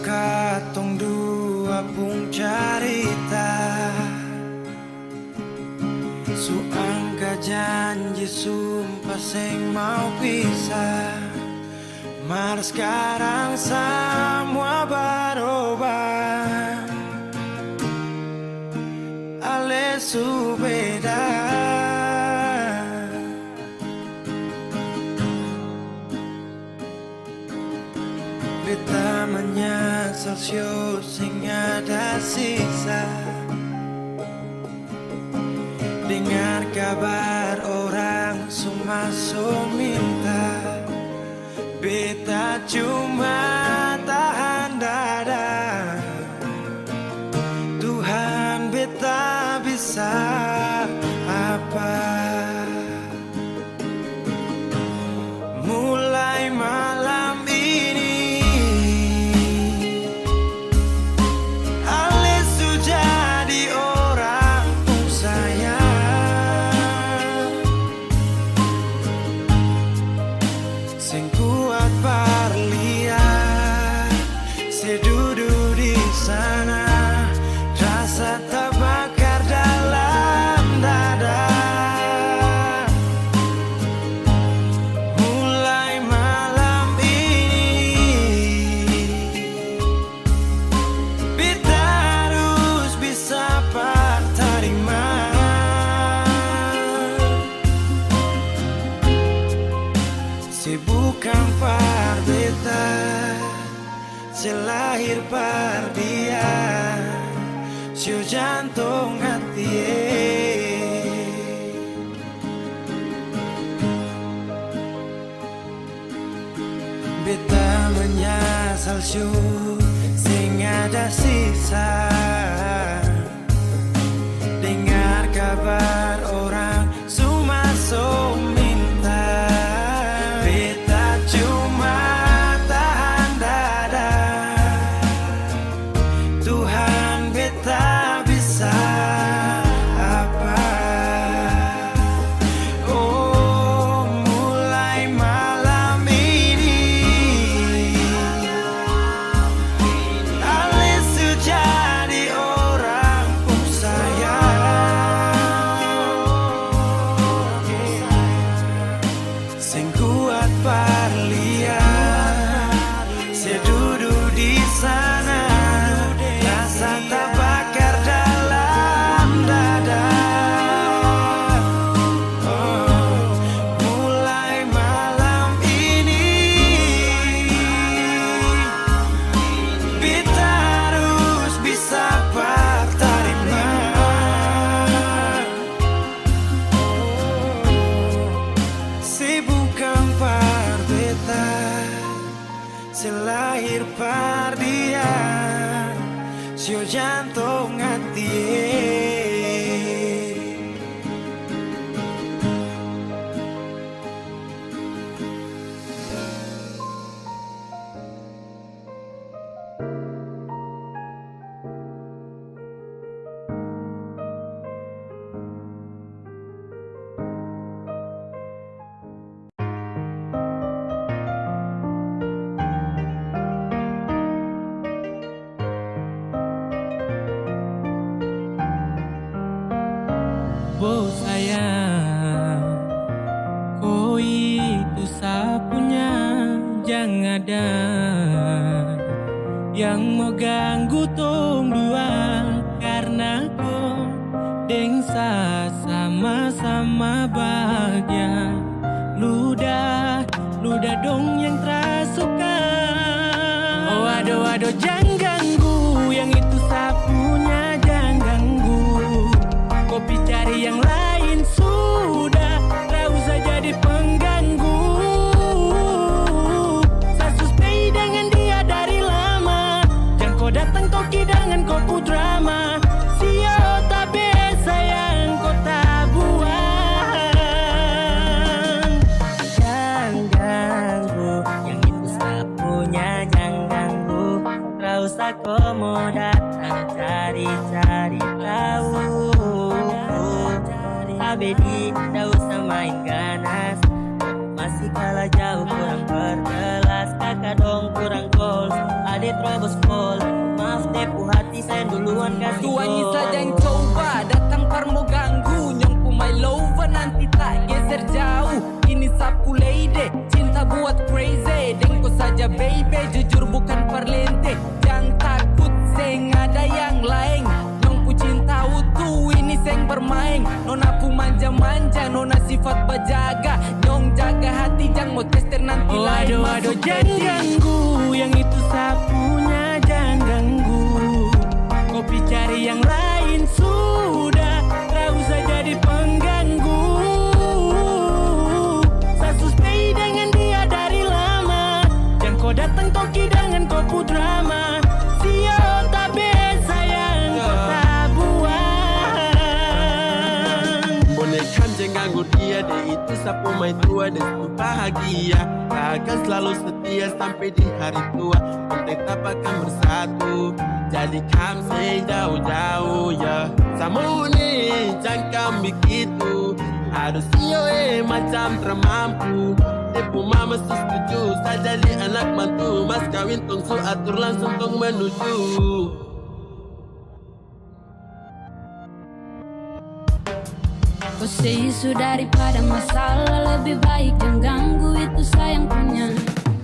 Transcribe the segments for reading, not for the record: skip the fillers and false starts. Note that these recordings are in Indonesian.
katong dua pung carita, suang ka janji sumpah seng mau pisah. Mar sekarang semua berubah, ale su beda. Beta menyesal sio sing ada sisa, dengar kabar orang semua minta. Beta cuma tahan dada, Tuhan beta bisa apa. Mulai malam ini ale su jadi orang pun sayang, sing kuat parlihat sedudu di sana, rasa terbakar dalam dada. Mulai malam ini beta harus bisa terima, bukan par beta, selahir par dia, sio jantung hati. Beta menyesal sio sing ada sisa, dengar kabar orang semua minta. Beta cuma tahan dada, Tuhan beta bisa apa. Oh, mulai malam ini ale su jadi orang pun sayang, sing kuat parlihat sedudu di sana, rasa terbakar dalam dada. Oh, mulai malam ini beta harus bisa terima, bukan par beta, selahir par dia, sio jantung hati. Oh sayang, kau itu sapunya, jangan ada yang mau ganggu tong dua, karena kau dengsa sama-sama bahagia. Ludah dong yang terasuka. Oh aduh jangan ganggu, yang itu sapunya jangan ganggu. Kopi cari yang lain sudah, tak usah jadi pengganggu. Saya suspei dengan dia dari lama, jangan kau datang toki dengan kau drama. Sio tak biasa yang kau tak buang. Jangan ganggu, yang itu sapunya jangan ganggu. Tak usah kau mau datang cari-cari tahu. Abedi, tak usah main ganas, masih kalah jauh kurang berkelas. Kakak dong kurang goals, de terobos pol. Maaf tepu hati saya duluan kasih Tuangi gol. saja yang coba datang parmo ganggu. Nyongku my lover nanti tak geser jauh. Ini sapu lady, cinta buat crazy. Dengko saja baby, jujur bukan parlente. Jangan takut, seng ada yang lain. Nyongku cinta utuh, ini seng bermain. Nona pu manja-manja, nona sifat bajaga. Nyong jaga hati, jangan mau tester nanti lain. Waduh, Masuk jangan ganggu, yang itu sapunya jangan ganggu. Kopi cari yang lain sudah, tak usah jadi pengganggu. Saya stay dengan dia dari lama. Jangan kau datang toki dengan kopu drama. Sio tak biasa yang kau tak buang. Bonekam jangan ganggu dia, dia itu sapu mai tua, dia sapu bahagia. Akan selalu setia sampai di hari tua. Kita akan bersatu, jadikan saya jauh-jauh ya. Sama ini jangan begitu. Harus macam termampu. Tepu mama setuju, saya jadi anak mantu. Mas kawin tunggu atur langsung tong menuju. Kau say isu daripada masalah, lebih baik jangan ganggu, itu sayang punya.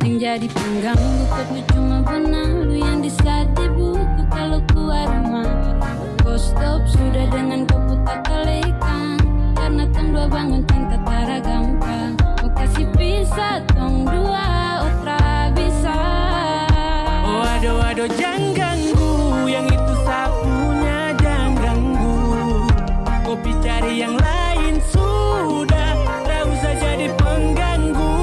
Yang jadi pengganggu kau cuma penalu yang di saat di buku kalau keluar rumah. Kau stop sudah dengan kau putar kalekan, karena tong dua bangun cinta tara gampang. Kau kasih pisah tong dua otra bisa. Waduh, jangan ganggu, yang itu sapunya jangan ganggu. Kopi cari yang lain sudah, tak usah jadi pengganggu.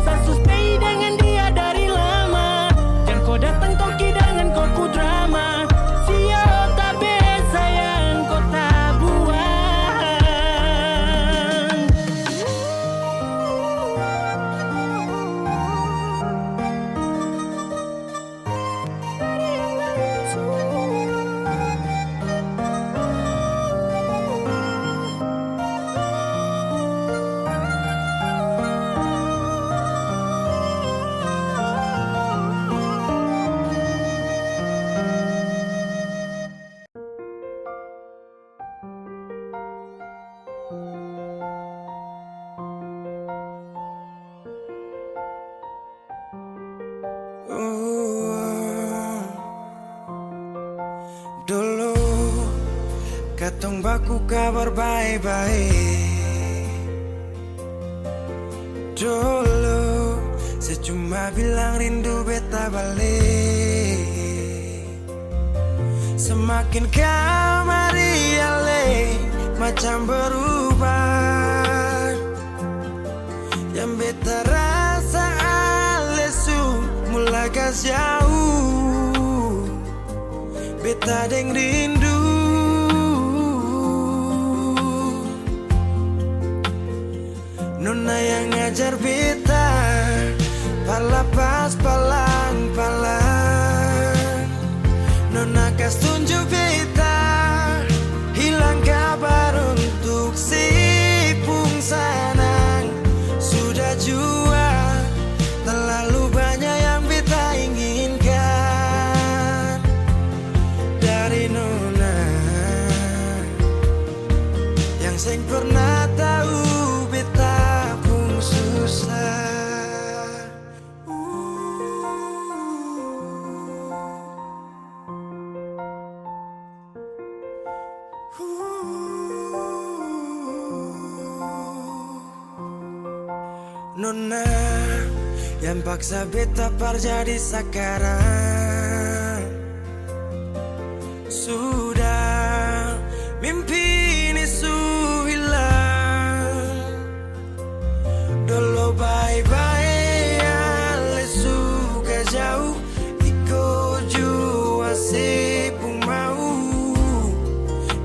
Saya stay dengan dia dari lama. Jangan kau datang toki dengan kopu drama. Sio tak biasa yang kau tak buang. Dulu katong baku kabar baik-baik. Dulu saya cuma bilang rindu beta balik. Semakin kamari ale macam berubah. Yang beta rasa alesu mulai kas jauh. Beta deng rindu. Nona yang ngajar beta palapas palang-palang. Nona kas tunjuk beta hilang kabar untuk si pungsanang. Sudah jua terlalu banyak yang beta inginkan dari Nona yang seng pernah tahu beta pun susah. Nona yang paksa beta par jadi sekarang. Sudah mimpi ini su hilang. Dulu bye-bye ale suka jauh. Iko jua si pun mau.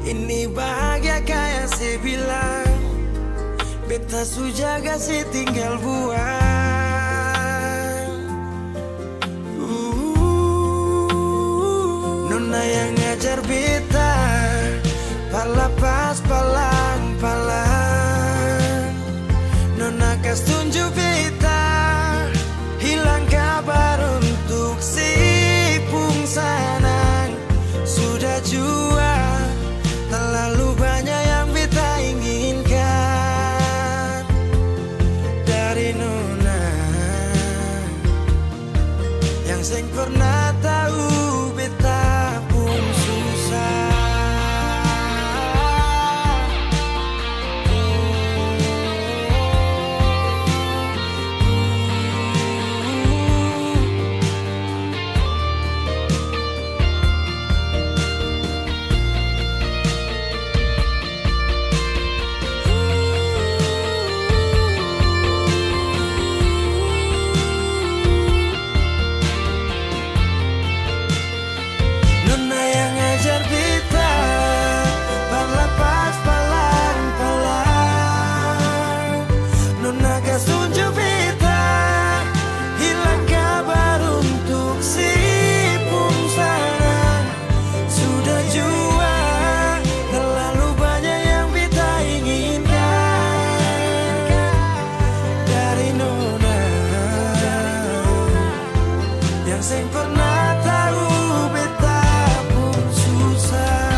Ini bahagia kayak si bilang. Beta su jaga si tinggal buang. Nona yang ngajar beta palapas palang-palang. Nona kas tunjuk beta hilang kabar Yang sing pernah tahu beta pun susah. Sing pernah tahu beta pun susah.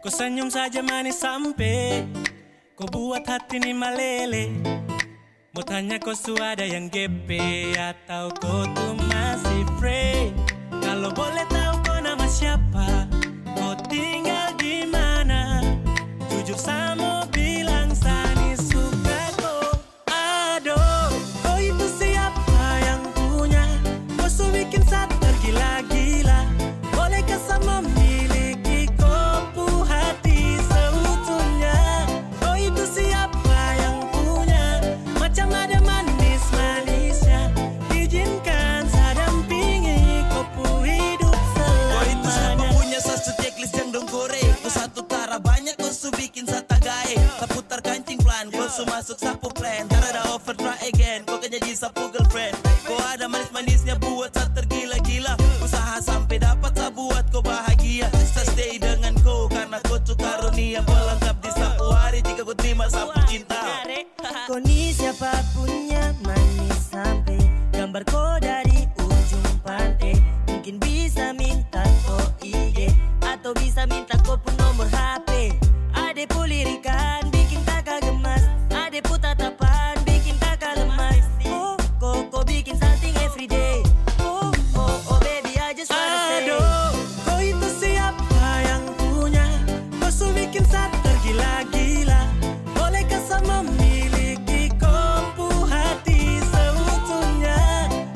Kau senyum saja manis sampai kau buat hati ini meleleh. Mau tanya kau sudah yang GP atau kau tuh masih free? Kalau boleh tahu kau nama siapa, kau tinggal di mana? Jujur sama bilang Sani suka kau. Aduh, kau itu siapa yang punya? Kau su bikin saat tergila-gila. Bolehkah sama miliki kopu hati seutuhnya? Kau itu siapa yang punya? Macam ada manis-manisnya. Izinkan saya dampingi kopu hidup selamanya. Kau itu siapa punya satu checklist yang dong kore. Kau satu tara banyak kau su bikin sata gae. Kau putar kancing pelan, kau su masuk sapu plan. Tara ada over try again, kau kan jadi sapu girlfriend. Kau ada manis-manisnya buat saya tergila-gila. Usaha sampai dapat saya buat kau bahagia. Saya stay dengan kau karena kau tuh karunia pelengkap di sapu hari jika kau terima sapu cinta. Kau ni siapa punya manis sampai gambar kau dari ujung pantai. Mungkin bisa minta kau IG atau bisa minta kau pun nomor HP. Ade pu lirikan bikin kakak gemas. Ade pu tatapan bikin kakak lemas. Kau bikin something everyday. Oh baby I just wanna say. Aduh, kau itu siapa yang punya? Kau su bikin saya tergila-gila. Bolehkah saya memiliki kopu hati seutuhnya?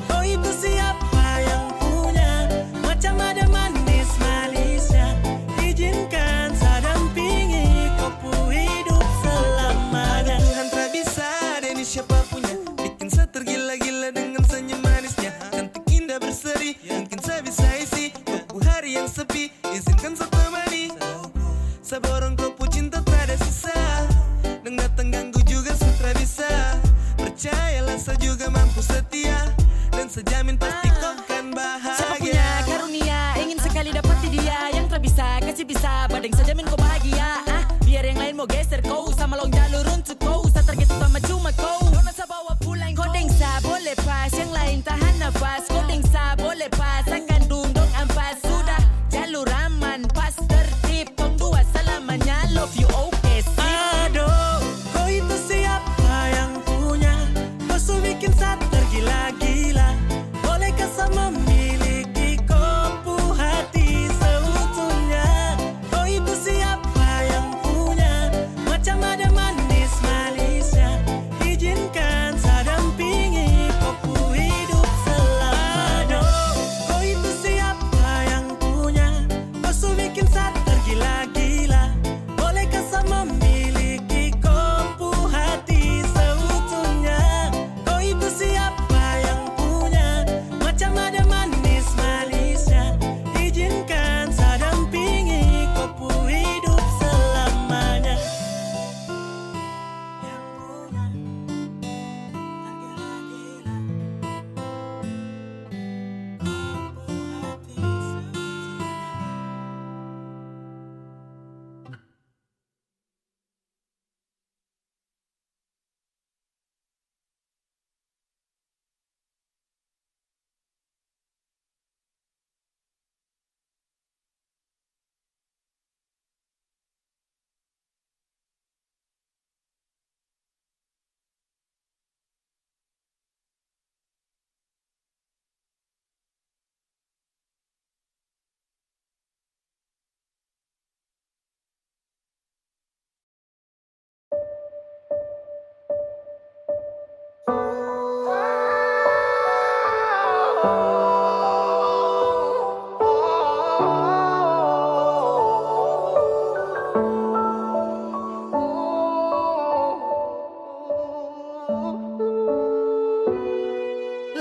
Kau itu siapa yang punya? Macam ada manis-manisnya. Izinkan saya dampingi kopu hidup selamanya. Tuhan tak bisa ada ini siapa punya. Bikin saya tergila-gila dengan senyum manisnya. Cantik indah berseri, mungkin saya bisa isi kopu hari yang sepi. Izinkan saya temani. Saborong kopu cinta tak ada sisa. Dan datang ganggu juga sutra bisa. Percayalah saya juga mampu setia. Dan sejamin pasti kau kan Siapa punya bahagia. karunia ingin sekali dapati dia yang tak bisa kasih bisa badeng saja min kau bahagia. Biar yang lain mau geser kau sama long jalur untuk kau. Saya target utama cuma kau. Nona saya bawa pulang kau dengsa boleh pas yang lain tahan nafas. Kau dengsa boleh pas akan dundong ampas sudah jalur aman pas tertib tong dua selamanya love you okay sip. Aduh, kau itu siapa yang punya? Kau su bikin saya tergila-gila. Bolehkah saya memiliki kopu hati seutuhnya? Kau itu siapa yang punya? Macam ada manis-manisnya. Izinkan saya dampingi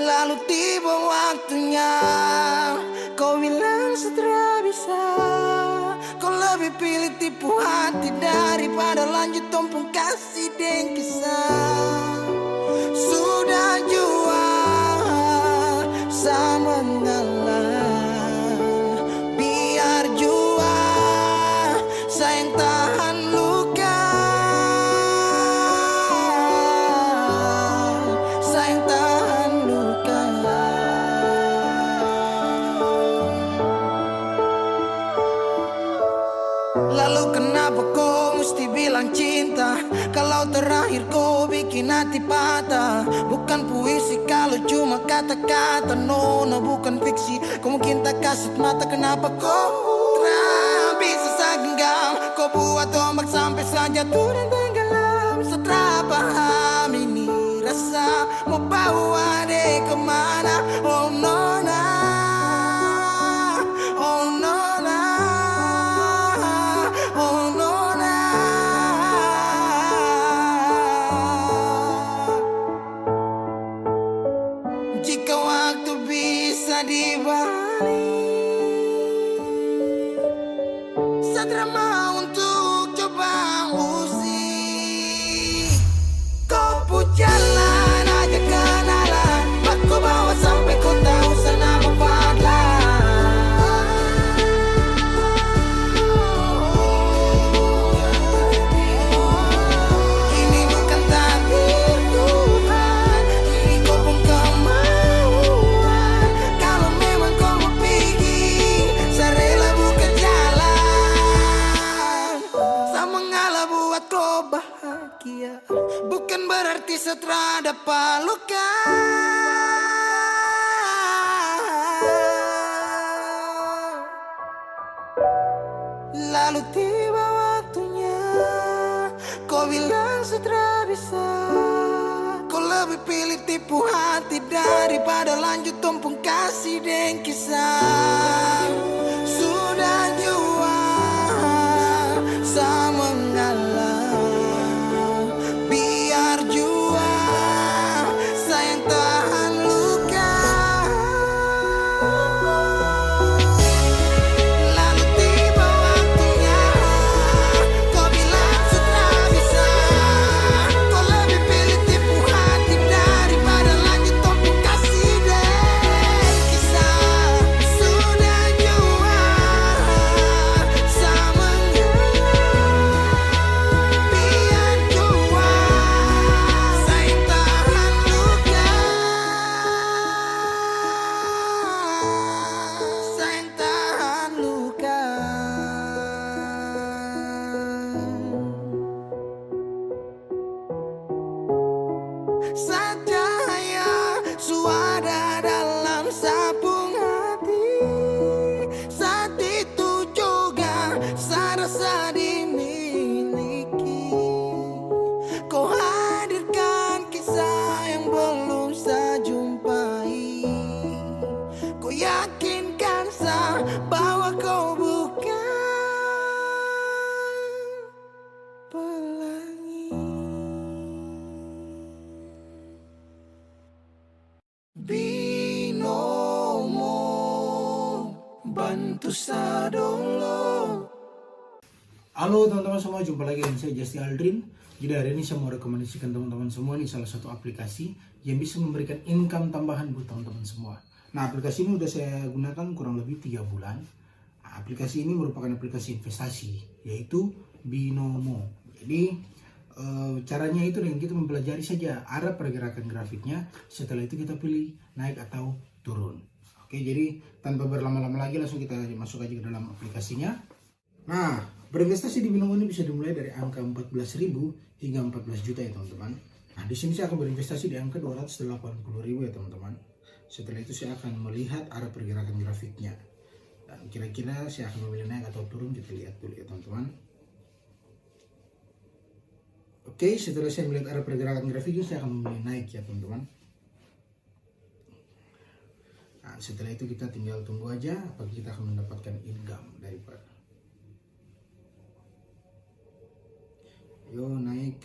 Lalu tiba waktunya, kau bilang setelah bisa. Kau lebih pilih tipu hati daripada lanjut tumpung kasih dan kisah. Sudah jual sama ngalah, biar jua sayang tahan luka, sayang tahan luka. Lalu kenapa kau mesti bilang cinta, kalau terakhir kau bikin hati patah? Bukan puisi kalau cuma kata-kata, no, bukan fiksi. Kau mungkin tak kasut mata, kenapa kau bisa segenggam? Kau buat ombak sampai saja turun tenggelam. Setelah paham ini rasa, mau bawa deh kemana? Oh nona, oh nona, oh nona. Jika waktu bisa dibalik, Satria mau untuk coba usik. Kau pun jalan aja kenalan, aku bawa sampai kau tahu sana ini bukan takdir Tuhan, ini kau pun kemauan. Kalau memang kau mau pergi, saya rela buka jalan. Sama ngalah buat kau bahagia, bukan berarti setelah dapat luka. Lalu tiba waktunya, kau bilang setelah bisa. Kau lebih pilih tipu hati daripada lanjut tumpung kasih dan kisah. Sudah jual sama ngalah, biar jua sayang tahan luka. Lalu tiba waktunya, kau bilang sudah bisa. Kau lebih pilih tipu hati daripada lanjut tumpung kasih dan kisah. Sudah jual sama ngalah, biar jua sayang tahan luka, sayang tahan luka. Cahaya suara dalam sabung hati, saat itu juga saya rasa dimiliki. Kau hadirkan kisah yang belum saya jumpai. Kau yakinkan saya bahwa kau bukan pelangi. Binomo bantu sadolo. Halo teman-teman semua, jumpa lagi dengan saya Justy Aldrin. Jadi hari ini saya mau rekomendasikan teman-teman semua nih salah satu aplikasi yang bisa memberikan income tambahan buat teman-teman semua. Nah, aplikasi ini udah saya gunakan kurang lebih 3 bulan. Nah, aplikasi ini merupakan aplikasi investasi, yaitu Binomo. Jadi caranya itu dengan kita mempelajari saja arah pergerakan grafiknya. Setelah itu kita pilih naik atau turun. Oke, jadi tanpa berlama-lama lagi langsung kita masuk aja ke dalam aplikasinya. Nah, berinvestasi di Binomo ini bisa dimulai dari angka 14.000 hingga 14 juta ya teman-teman. Nah, di sini saya akan berinvestasi di angka 280.000 ya teman-teman. Setelah itu saya akan melihat arah pergerakan grafiknya. Dan kira-kira saya akan memilih naik atau turun, kita lihat dulu ya teman-teman. Oke, setelah saya melihat arah pergerakan grafiknya, saya akan memilih naik ya teman-teman. Nah, setelah itu kita tinggal tunggu aja apakah kita akan mendapatkan income daripada. Yo, naik.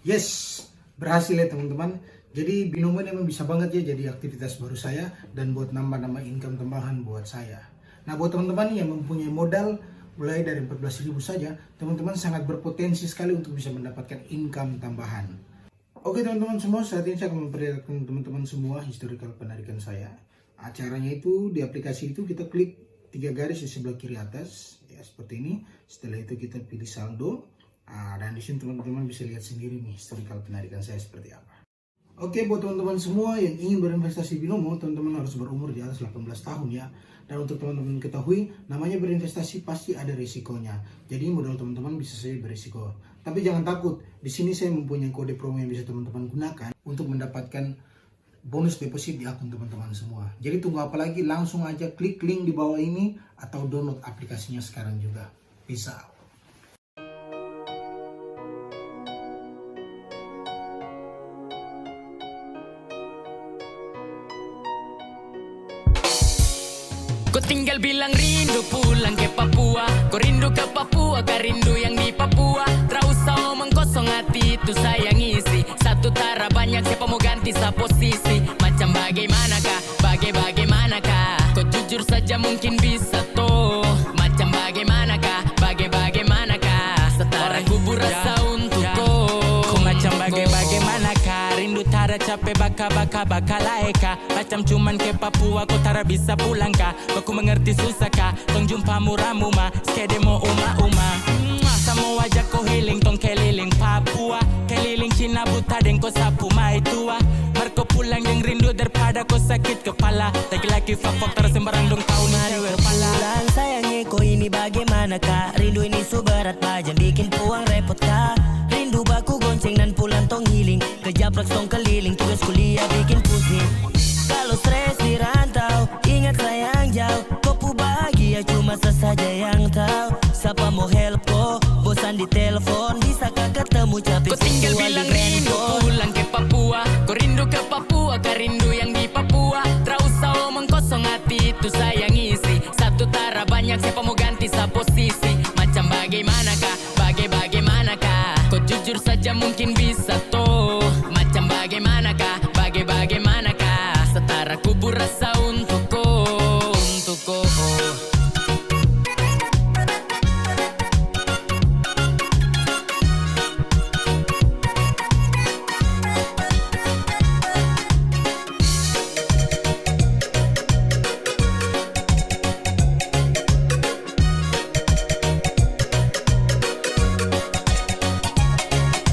Yes, berhasil ya teman-teman. Jadi Binomo ini memang bisa banget ya jadi aktivitas baru saya dan buat nambah-nambah income tambahan buat saya. Nah buat teman-teman yang mempunyai modal mulai dari 14.000 saja, teman-teman sangat berpotensi sekali untuk bisa mendapatkan income tambahan. Oke teman-teman semua, saat ini saya akan memperlihatkan teman-teman semua historical penarikan saya. Caranya itu di aplikasi itu kita klik 3 garis di sebelah kiri atas ya seperti ini. Setelah itu kita pilih saldo. Dan di sini teman-teman bisa lihat sendiri nih historical penarikan saya seperti apa. Oke, buat teman-teman semua yang ingin berinvestasi Binomo, teman-teman harus berumur di atas 18 tahun ya. Dan untuk teman-teman ketahui, namanya berinvestasi pasti ada risikonya. Jadi modal teman-teman bisa saja berisiko. Tapi jangan takut, di sini saya mempunyai kode promo yang bisa teman-teman gunakan untuk mendapatkan bonus deposit di akun teman-teman semua. Jadi tunggu apa lagi, langsung aja klik link di bawah ini atau download aplikasinya sekarang juga. Peace out. Kau tinggal bilang rindu pulang ke Papua. Kau rindu ke Papua, kau rindu yang di Papua. Tak usah omong kosong, hati itu sayang isi. Satu tara banyak, siapa mau ganti sa posisi. Macam bagaimanakah, bagaimanakah. Kau jujur saja mungkin bisa toh. Macam bagaimanakah, bagaimanakah. Setara kubur rasa untuk kau. Kau macam bagaimanakah. Rindu tara capek baka laeka. Macam cuman ke Papua, kau tara bisa pulang kah. Aku mengerti susah kah. Tong jumpa murah-muma, skede mo uma. Sama wajah kau healing, tong keliling Papua. Keliling Cina buta dan kau sapu mai tua. Marco pulang yang rindu daripada kau sakit kepala. Laki-laki fak terus sembarang dong tahu nih cewek pala. Pulang sayangnya kau ini bagaimana kak. Rindu ini subarat pajan bikin puang repot kak. Rindu baku gonceng dan pulang tong healing. Kejaplak tong keliling, tugas kuliah bikin pusing. Kalau stres di rantau, ingat sayang jauh. Kau bahagia cuma sesaja yang tahu. Siapa mau help kau, bosan di telepon. Bisakah ketemu capek. Kau tinggal bilang rindu pulang ke Papua. Kau rindu ke Papua, kau rindu yang di Papua. Tak usah omong kosong, hati itu sayang isi. Satu tara banyak, siapa mau ganti sa posisi. Macam bagaimanakah, bagaimanakah. Kau jujur saja mungkin bisa toh. Macam bagaimanakah, bagaimanakah. Setara kubur rasa untuk kau, untuk kau.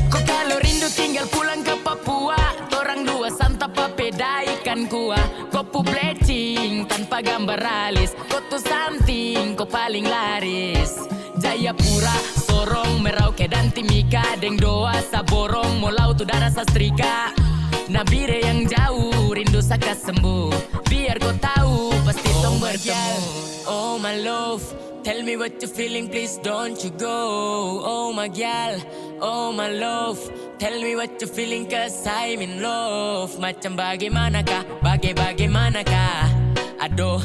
Kau kalau rindu tinggal pulang ke Papua. Torang dua santap papeda ikan kuah. Kopu blecing tanpa gambar alis. Kau tuh something, kau paling laris. Jayapura, Sorong, Merauke dan Timika. Deng doa saborong, Molau tuh darah sastrika. Nabire yang jauh, rindu saka sembuh. Biar kau tahu, pasti tong bertemu. Oh my love, tell me what you feeling, please don't you go. Oh my gal, oh my love, tell me what you feeling, cause I'm in love. Macam bagaimanakah, bagaimanakah. Aduh,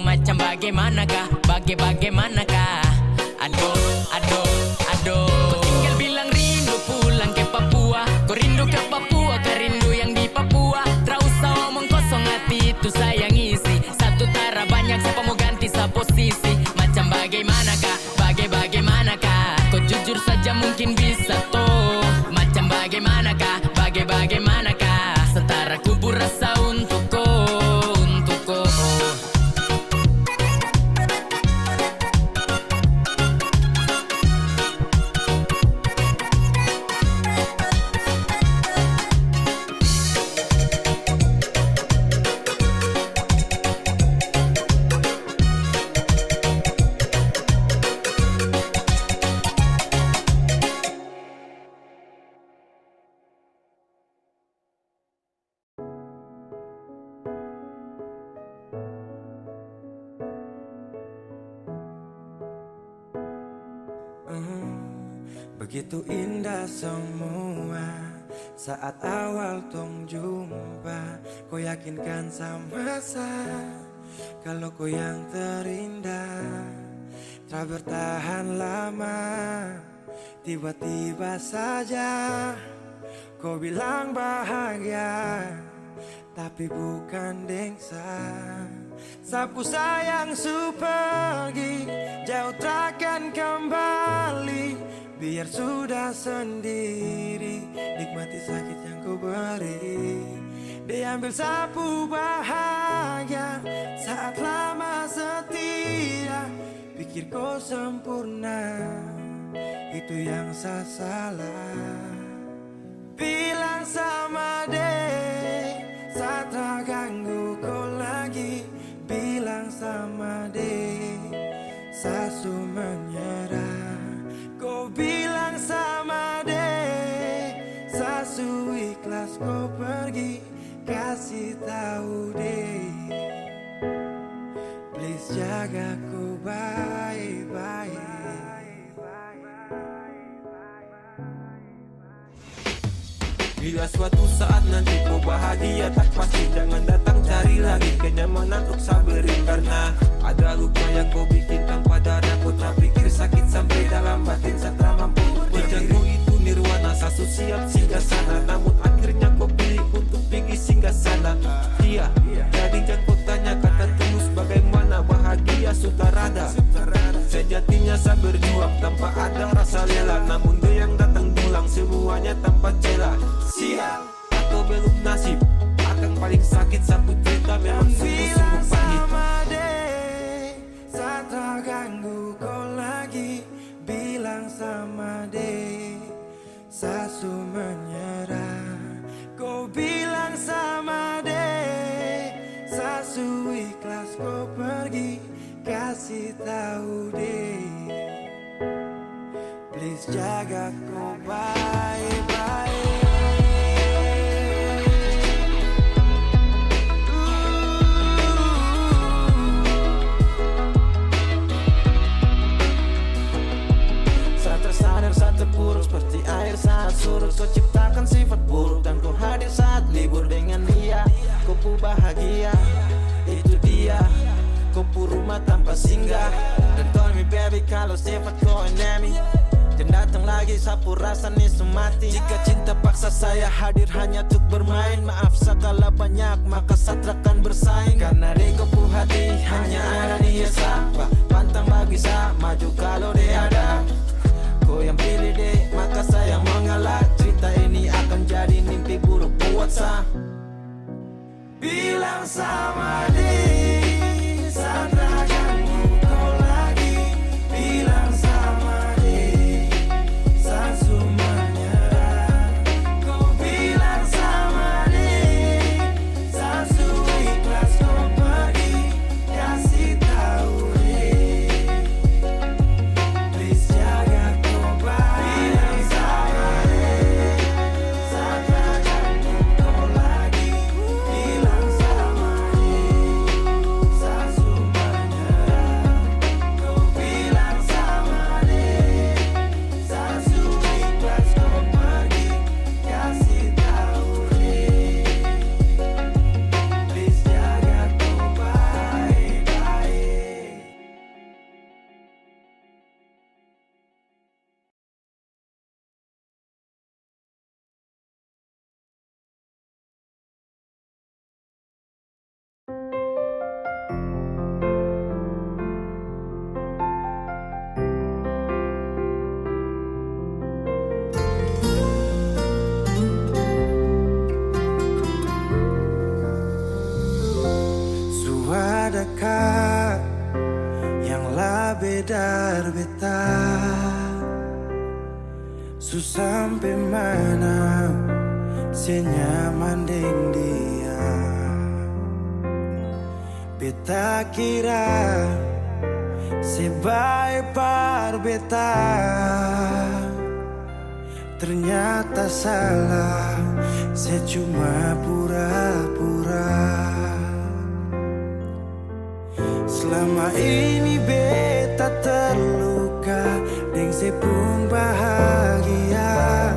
macam bagaimanakah, bagaimanakah. Aduh. Kau tinggal bilang rindu pulang ke Papua. Kau rindu ke Papua, kau rindu yang di Papua. Tak usah omong kosong, hati itu sayang isi. Satu tara banyak, siapa mau ganti sa posisi. Macam bagaimanakah, bagaimanakah. Kau jujur saja mungkin bisa toh. Macam bagaimanakah, bagaimanakah. Setara kubur rasa untuk kau, untuk kau. Begitu indah semua saat awal tong jumpa. Kau yakinkan sama saya kalau kau yang terindah. Tak bertahan lama, Tiba-tiba saja kau bilang bahagia, tapi bukan dengsa. Sapu sayang su pergi, jauh takkan kembali. Biar sudah sendiri, nikmati sakit yang kau beri. Diambil sapu bahagia saat lama setia. Pikir kau sempurna, itu yang saya salah. Bilang sama deh, saat tak ganggu kau lagi. Bilang sama deh, sasu menyerah. Kau bilang sama deh, sasu ikhlas kau pergi. Kasih tahu deh, please jaga kau baik-baik. Bila suatu saat nanti kau bahagia, tak pasti jangan datang cari lagi kenyamanan untuk saberi. Karena ada luka yang kau bikin tanpa darah. Kau tak pikir sakit sampai dalam batin setelah mampu berjanji itu nirwana. Sasu siap singgah sana, namun akhirnya kau pilih untuk pergi singgah sana. Iya, jadi jangan kau tanya kata tulus bagaimana bahagia sutarada. Sejatinya saya berjuang tanpa ada rasa lelah, namun dia yang datang dulang semuanya tanpa celah. Sial atau belum nasib, akan paling sakit sapu cerita memang sungguh-sungguh pahit. Saat tak ganggu kau lagi, bilang sama deh, sasu menyerah. Kau bilang sama deh, sasu ikhlas kau pergi. Kasih tahu deh, please jaga kau baik-baik. Saat terpuruk seperti air saat surut. Kau ciptakan sifat buruk dan kau hadir saat libur dengan dia. Kau pu bahagia, itu dia. Kau pu rumah tanpa singgah. Dan call me baby kalau sifat kau enemy. Dan datang lagi sapu rasa nih semati. Jika cinta paksa saya hadir hanya untuk bermain. Maaf sekala banyak maka satrakan bersaing. Karena di kau pu hati hanya ada dia sapa. Pantang bagi saya maju kalau dia ada. Kau yang pilih deh, maka saya mengalah. Cerita ini akan jadi mimpi buruk buat saya. Bilang sama deh, saat tak ganggu kau lagi. Bilang sama deh, sasu menyerah. Kau bilang sama deh, sasu ikhlas kau pergi. Kasih tahu deh, please jaga kau baik. Bilang sama deh, saat tak ganggu kau lagi. Bilang sama deh, sasu menyerah. Kau bilang sama deh, sasu ikhlas kau pergi. Kasih tahu deh, please jaga kau baik-baik. Suadakah yang lebih dari beta? Su sampai mana senyaman deng dia? Beta kira sebaik par beta, ternyata salah. Saya cuma pura-pura. Selama ini beta terluka, deng sepung bahagia.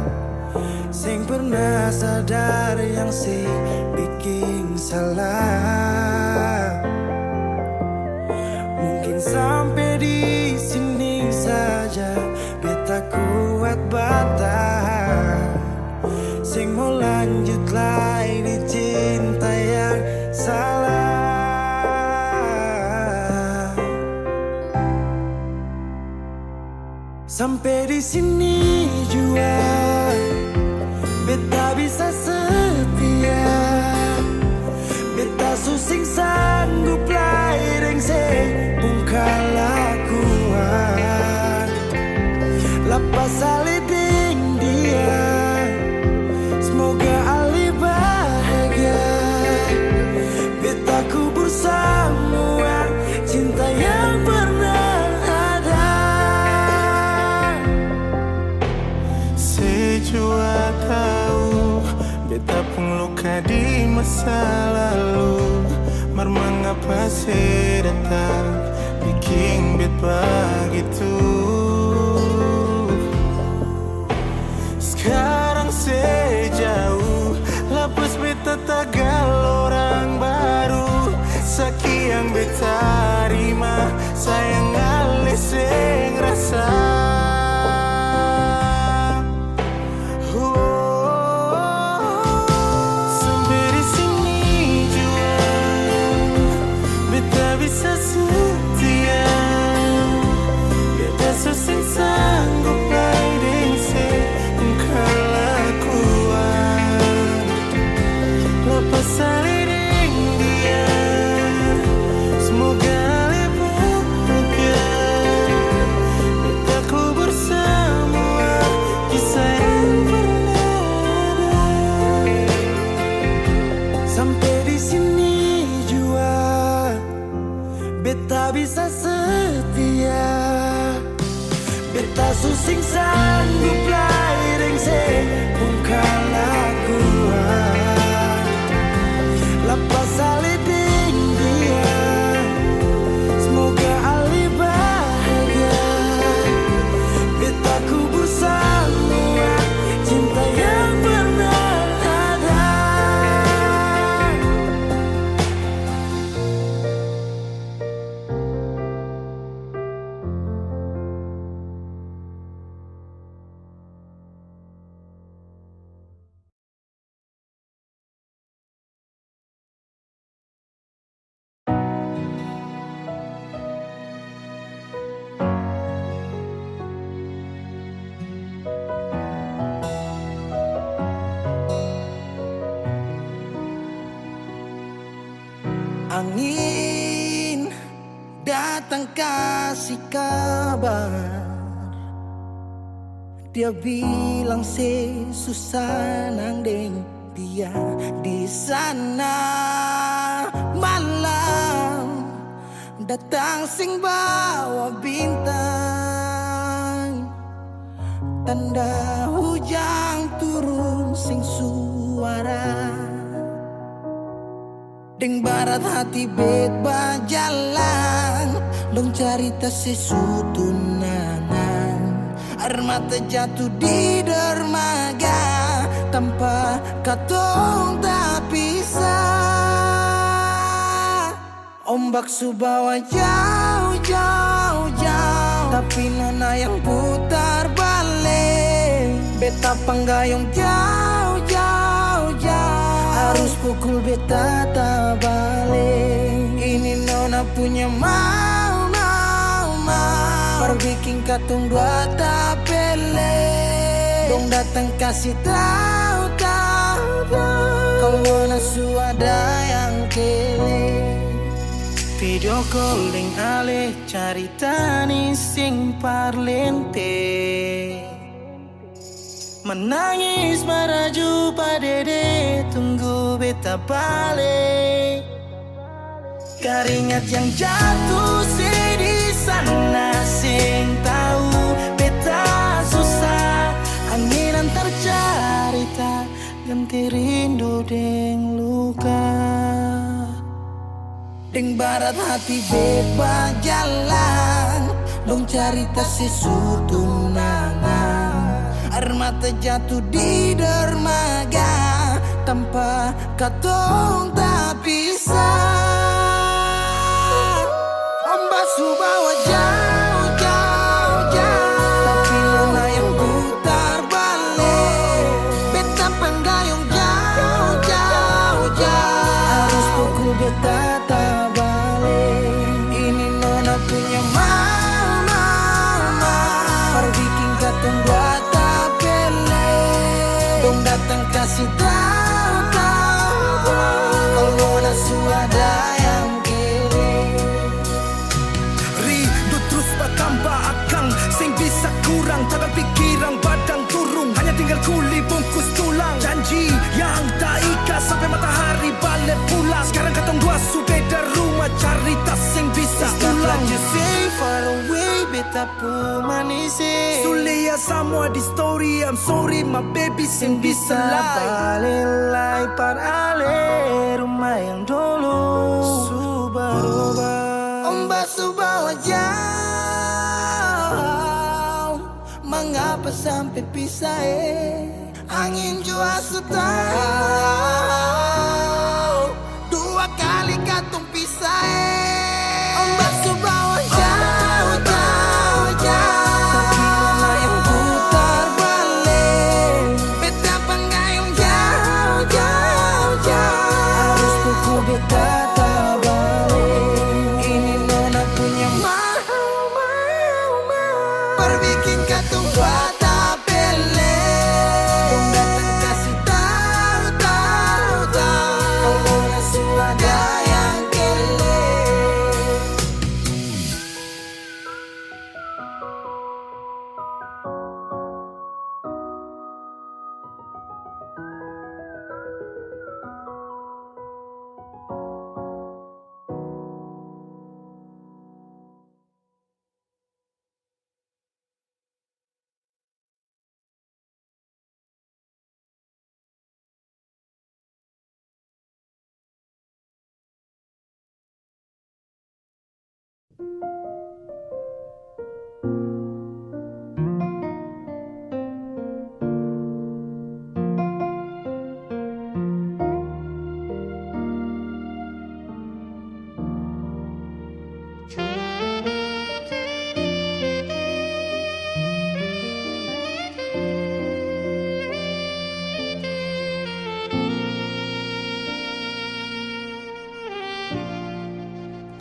Sing pernah sadar yang si bikin salah. Mungkin sampai di sini saja beta kuat Sampai di sini jua beta bisa setia, beta susing sanggup lain se pungkalakuan lepas aliding dia. Semoga Ali bahagia, beta kubur semua cinta yang pernah ada. Sejua tahu beta pun luka di masa lalu, mar mengapa datang bikin beta begitu. Sekarang sejauh lapus beta tagal orang baru, sekian beta terima sayang alis sing rasa. Sampai di sini jua beta bisa setia, beta susing sanggup lain se pungkalakuan lepas saliding dia. Semoga bahagia, beta kubur semua kisah yang pernah ada. Sampai di sini jua beta bisa setia, beta susing sanggup lain se pungkalakuan lepas saliding dia. Semoga Ali bahagia, beta kubur semua cinta yang pernah ada. Angin datang kasih kabar, dia bilang susah nang deng dia di sana. Malam datang sing bawa bintang, tanda hujan turun sing suara. Deng barat hati bet bajalan, dong cerita sesutunangan. Air mata jatuh di dermaga, tanpa katong tak pisah. Ombak subawa jauh, jauh, jauh, tapi nona yang putar balik. Beta panggayong jauh, jauh, jauh, harus pukul beta tak balik. Ini nona punya mau, mau, mau, perbikin katong dua tak pele. Dong datang kasih tahu, tahu, tahu, kalau nona suada yang kele. Video calling ale carita ni sing parlente, menangis maraju padede tunggu beta balik. Keringat yang jatuh di sana sing tahu beta susah. Angin antar carita ganti rindu deng luka. Deng barat hati beba jalan, dong carita sesutunangan. Air mata jatuh di dermaga, tanpa katong tak pisah. Ombak subawa jauh, jauh, jauh, tapi nona yang putar balik. Beta panggayong jauh, jauh, jauh, harus pukul beta tak balik. Ini nona punya mau, mau, mau, perbikin kasih tahu kalau nak suada yang kiri. Rindu terus bertambah akang, sing bisa kurang, takkan pikiran badang turung, hanya tinggal kuli bungkus tulang. Janji yang tak ikat sampai matahari balik pulang. Sekarang katong dua subeda rumah cari tas sing bisa ulang. You say far away, beta pun manis. Sulia semua di story, I'm sorry my baby sing bisa Balilai parale rumah yang dulu Subarubah Ombak subawa jauh, mengapa sampai pisah Angin jua tahu, dua kali katong pisah Ombak subawa jauh, jauh, jauh, tapi mana yang putar balik. Beta penggayung jauh, jauh, jauh, harus kuku beta tak balik. Ini nona punya mau, berbikin katong patah pele. Kong datang kasih tahu, kalau nak suada yang kele.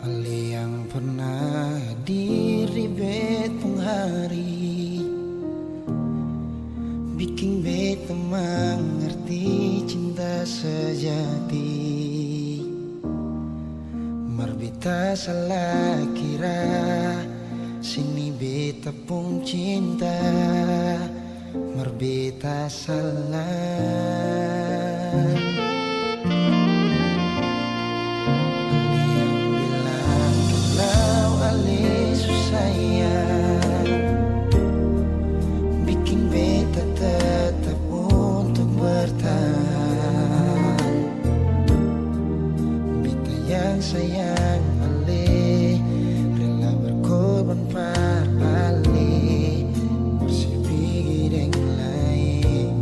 Ale yang pernah hadir di betong hari, bikin beta mengerti cinta sejati. Marbeta salah kira, sini beta pun cinta. Marbeta salah. Bikin beta tetap untuk bertahan. Beta yang sayang ale, rela berkorban par ale, bersih pikir yang lain.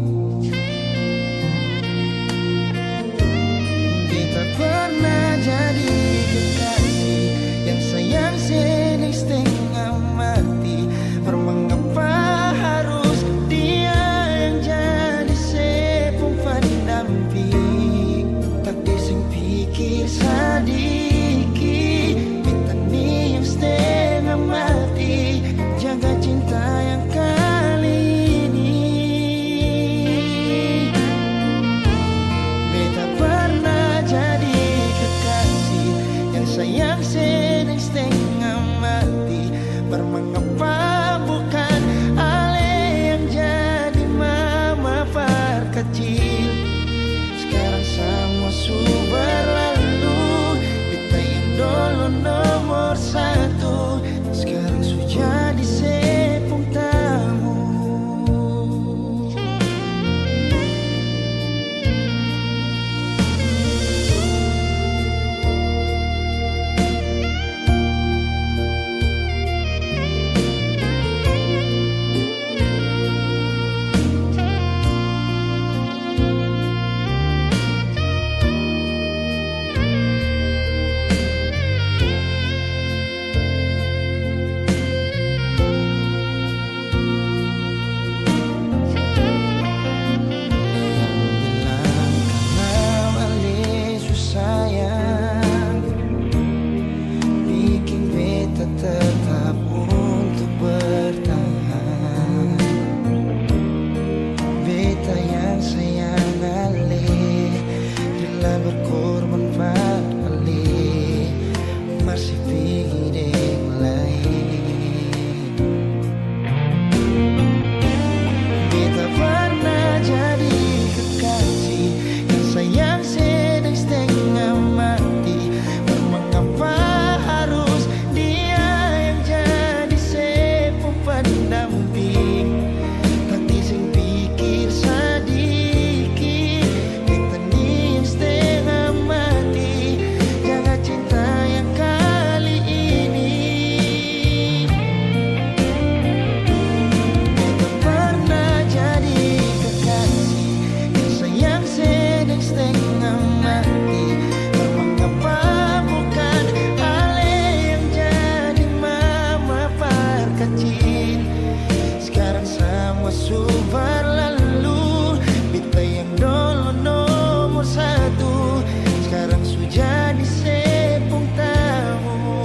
semua sudah berlalu. Beta yang dulu nomor satu sekarang sudah disepung tamu.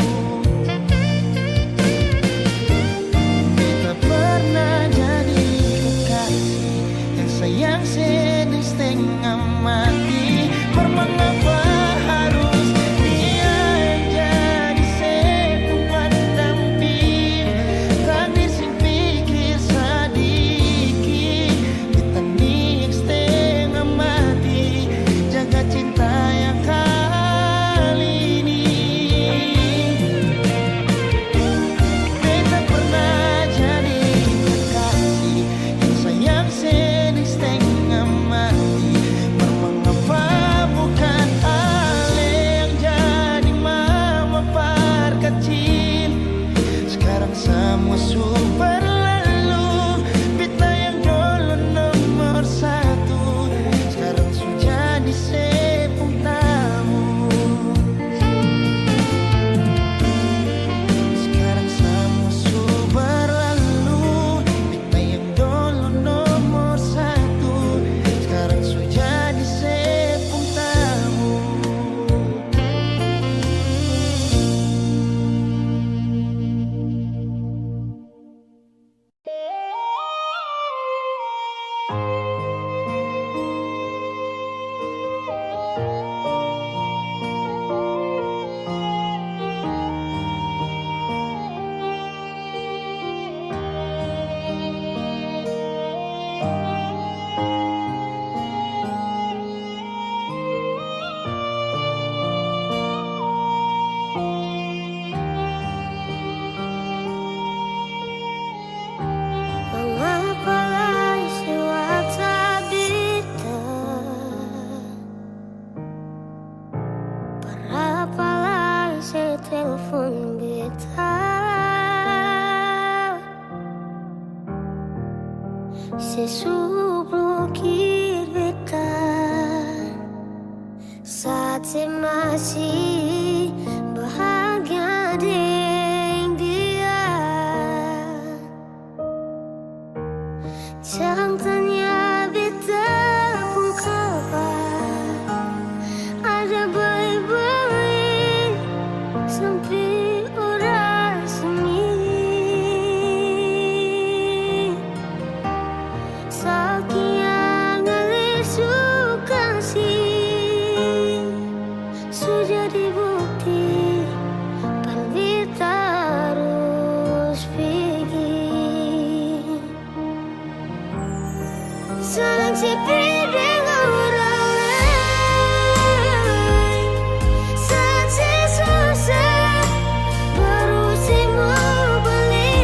Beta pernah jadi kekasih yang sayang sedih setengah mati. Mengapa harus dia yang jadi sepung pendamping? Takdir sing pikir sedikit ditanik setengah mati. Jaga cinta yang kali ini. Beta pernah jadi kekasih yang sayang sedih setengah mati. Mengapa bukan Ale yang jadi mama perkecil? Sekarang semua sudah berlalu. Beta yang dulu nomor satu sekarang sudah disepung tamu. Sekarang semua sudah berlalu. Beta yang dulu nomor satu sekarang sudah disepung tamu. Mengapa lagi WhatsApp beta? Berapa lagi saya telepon beta? Saya blokir beta saat saya masih bahagia dengan dia. Jangan tanya beta pun kabar, ada baik-baik sampai orang sini. Saking ngalir suka sih sudah dibukti, pan beta harus pergi. Saling sepi dengan orang lain. Saat saya susah baru saya mau balik.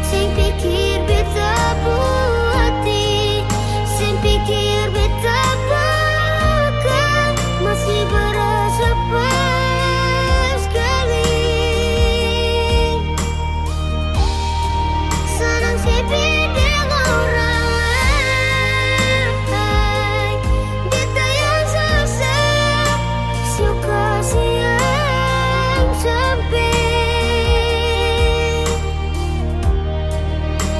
Sing pikir beta hati, sing pikir beta bakal masih berasa pas kali. Senang sepi dengan orang lain. Beta yang susah suka siang sampai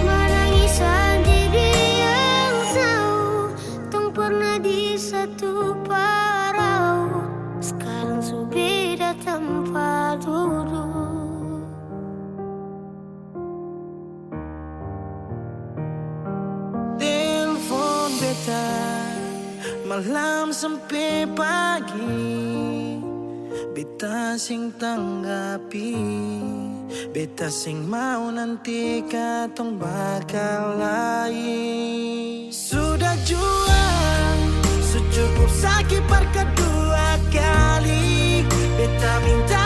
menangis sendiri yang tahu tong pernah di satu parau. Sekarang su beda tempat duduk. Telepon beta malam sampai pagi. Beta sing tanggapi, beta sing mau nanti katong bakal lain. Sudah jual, secukup sakit per kedua kali. Beta minta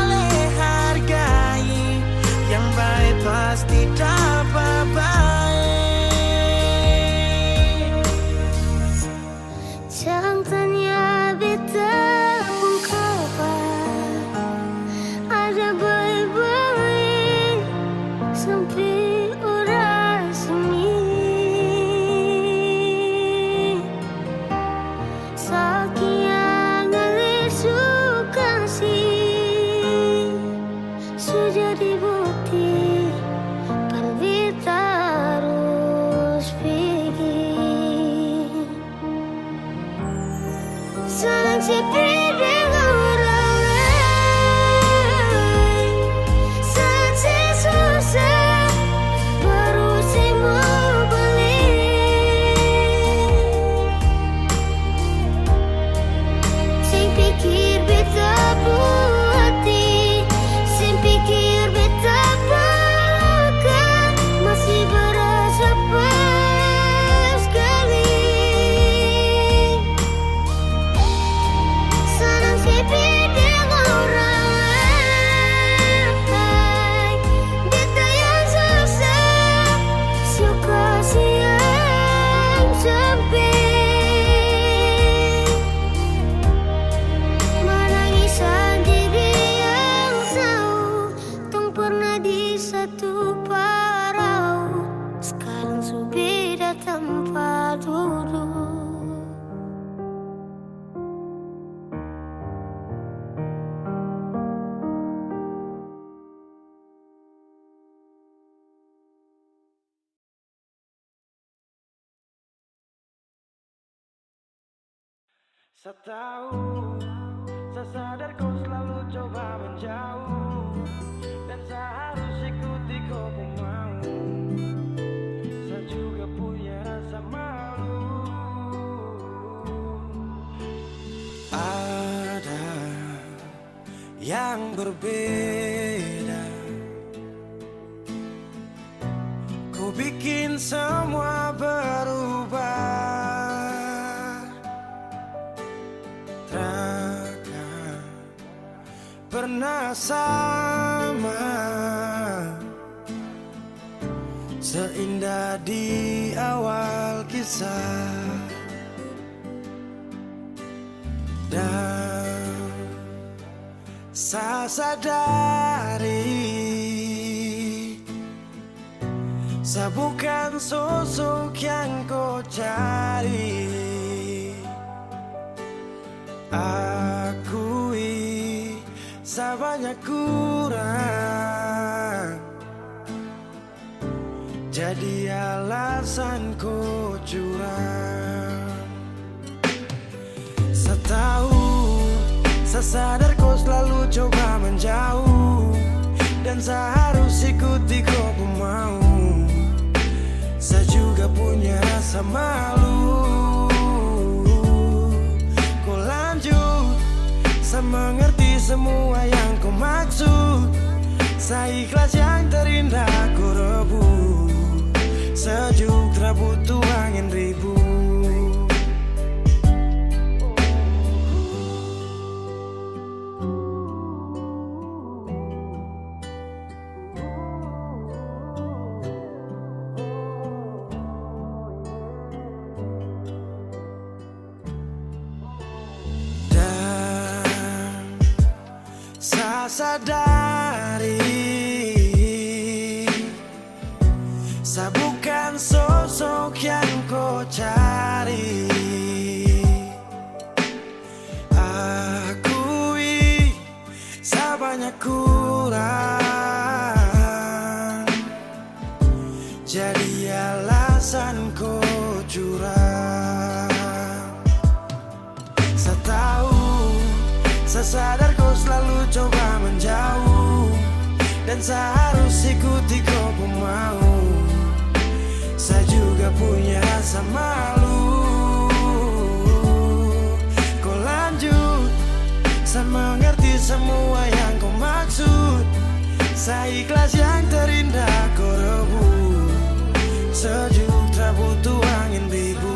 ale hargai, yang baik pasti dapat baik. Jangan tanya beta pun kabar, ada baik-baik sampai orang sini. Saking ngalir suka sih sudah jadi bukti kan kita harus pergi. Senang sepi dengan orang lain, senang susah baru sih mau balik. Sing pikir beta hati, sing pikir beta kan masih berasa pas sekali. Senang sepi dengan orang lain, beta yang susah, suka siang sempit, menangis sendiri yang tahu tong pernah di satu parau, sekarang su beda tempat duduk. Setahu, saya sadar kau selalu coba menjauh, dan saya harus ikuti kau pun mau. Saya juga punya rasa malu. Ada yang berbeda, kau bikin semua berubah. Takkan pernah sama, seindah di awal kisah. Dan saya sadari, saya bukan sosok yang kau cari. Akui saya banyak kurang, jadi alasan kau curang. Setahu, saya sadar kau selalu coba menjauh, dan saya harus ikuti kau pun mau. Saya juga punya rasa malu. Saya mengerti semua yang kau maksud, saya ikhlas yang terindah kau rebut. Sejuk tak butuh angin ribut. Sadari, saya bukan sosok yang kau cari. Akui saya banyak kurang, jadi alasan kau curang. Saya tahu, saya sadar kau selalu coba menjauh, dan saya harus ikuti kau pun mau. Saya juga punya rasa malu. Kau lanjut, saya mengerti semua yang kau maksud. Saya ikhlas yang terindah kau rebut. Sejuk tak butuh angin ribut.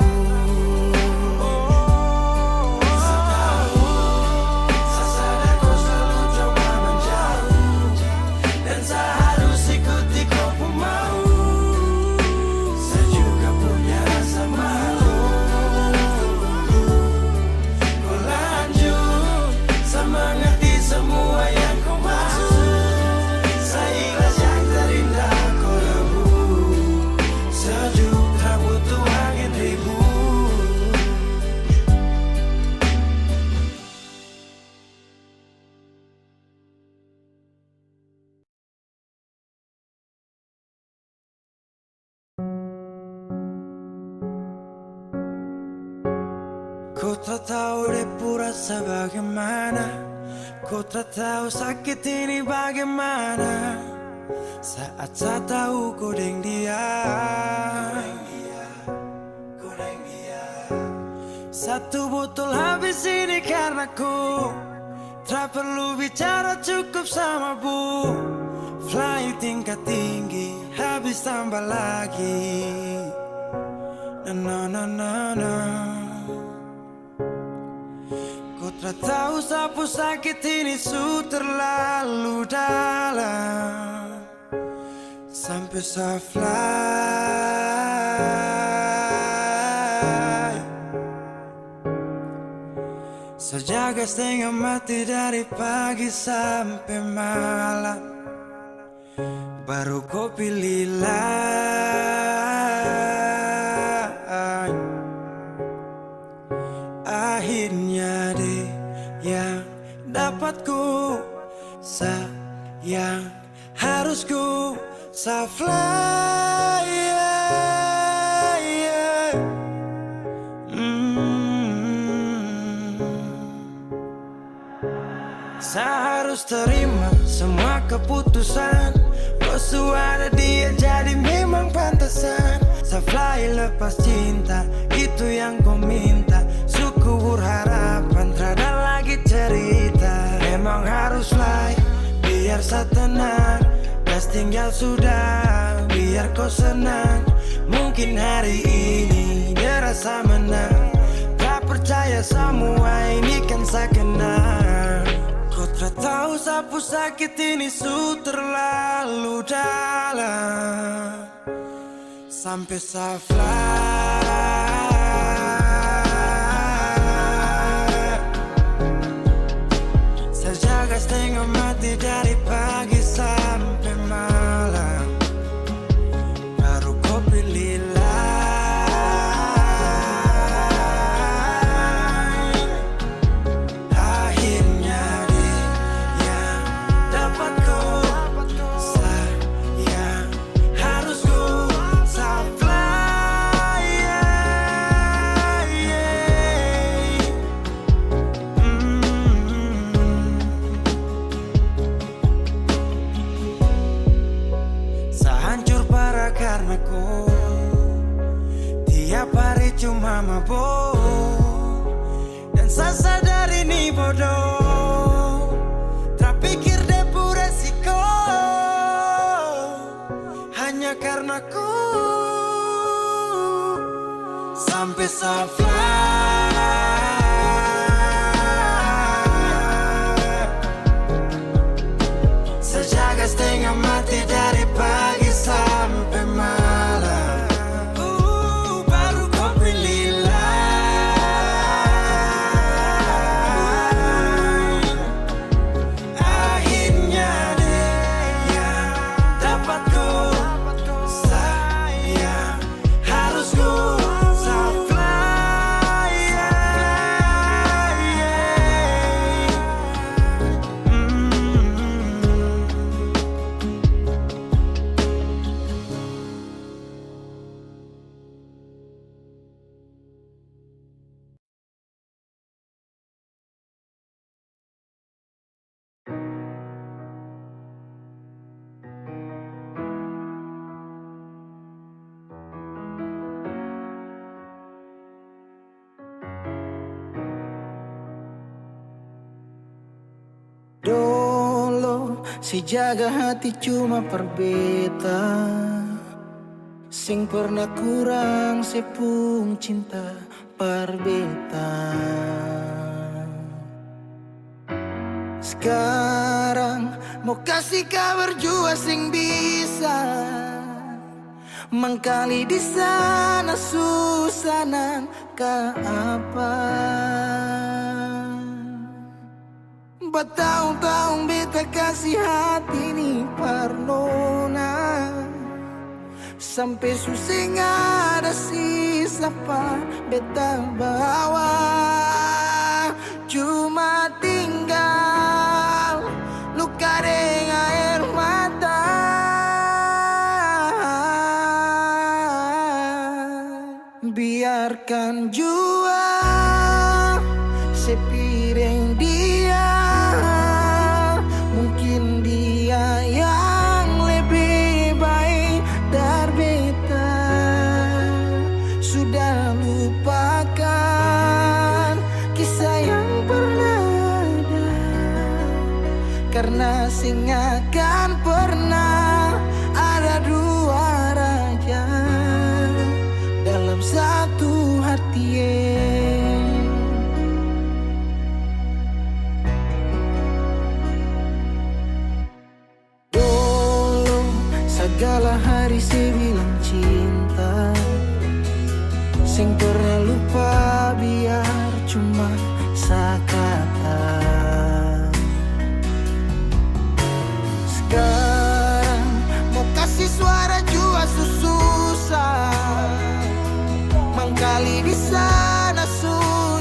Sejuk Ku tak tahu depu rasa bagaimana, ku tak tahu sakit ini bagaimana. Saat saya tahu ku deng dia, satu botol habis ini karena ku tak perlu bicara, cukup sama bu. Fly tingkat tinggi, habis tambah lagi. Na na na na. Ku tak tahu sapu sakit ini su terlalu dalam, sampai saya fly. Sejaga setengah mati dari pagi sampai malam, baru kau pilih lain. Akhirnya deh yang dapat ku sayang, harus ku fly, yeah, yeah. Saya harus terima semua keputusan. Kau ada dia jadi memang pantasan. Saya fly lepas cinta, itu yang kau minta. Suku berharapan, terada lagi cerita. Memang harus fly, biar saya tenang. Gas tinggal sudah, biar kau senang. Mungkin hari ini dia rasa menang. Tak percaya semua ini kan saya kenal. Kau tak tahu sapu sakit ini su terlalu dalam, sampai saya fly. Saya jaga setengah mati dari pagi sampai malam, baru kau pilih lain. Akhirnya dia yang dapat kau sayang, harus kau fly, yeah, yeah. Saya hancur parah karena kau tiap hari cuma mabuk, dan saya sadar ini bodoh. Terpikir depu resiko hanya karena ku, sampai saya fly. Sejaga setengah mati dari pagi sampai malam, baru kau pilih lain. Akhirnya dia yang dapat kau sayang, harus kau fly, yeah, yeah. Dolo si jaga hati cuma perbeta, sing pernah kurang sepung cinta perbeta. Sekarang mau kasih kabar jua sing bisa mengkali di sana susanan ke apa. Bertahun-tahun beta kasih hati ni parnona, sampai susah ada sisa pa beta bawa. Cuma tinggal luka dengan air mata. Biarkan jua segala hari saya bilang cinta, sing pernah lupa biar cuma sekata. Sekarang mau kasih suara jua susah, mangkali di sana su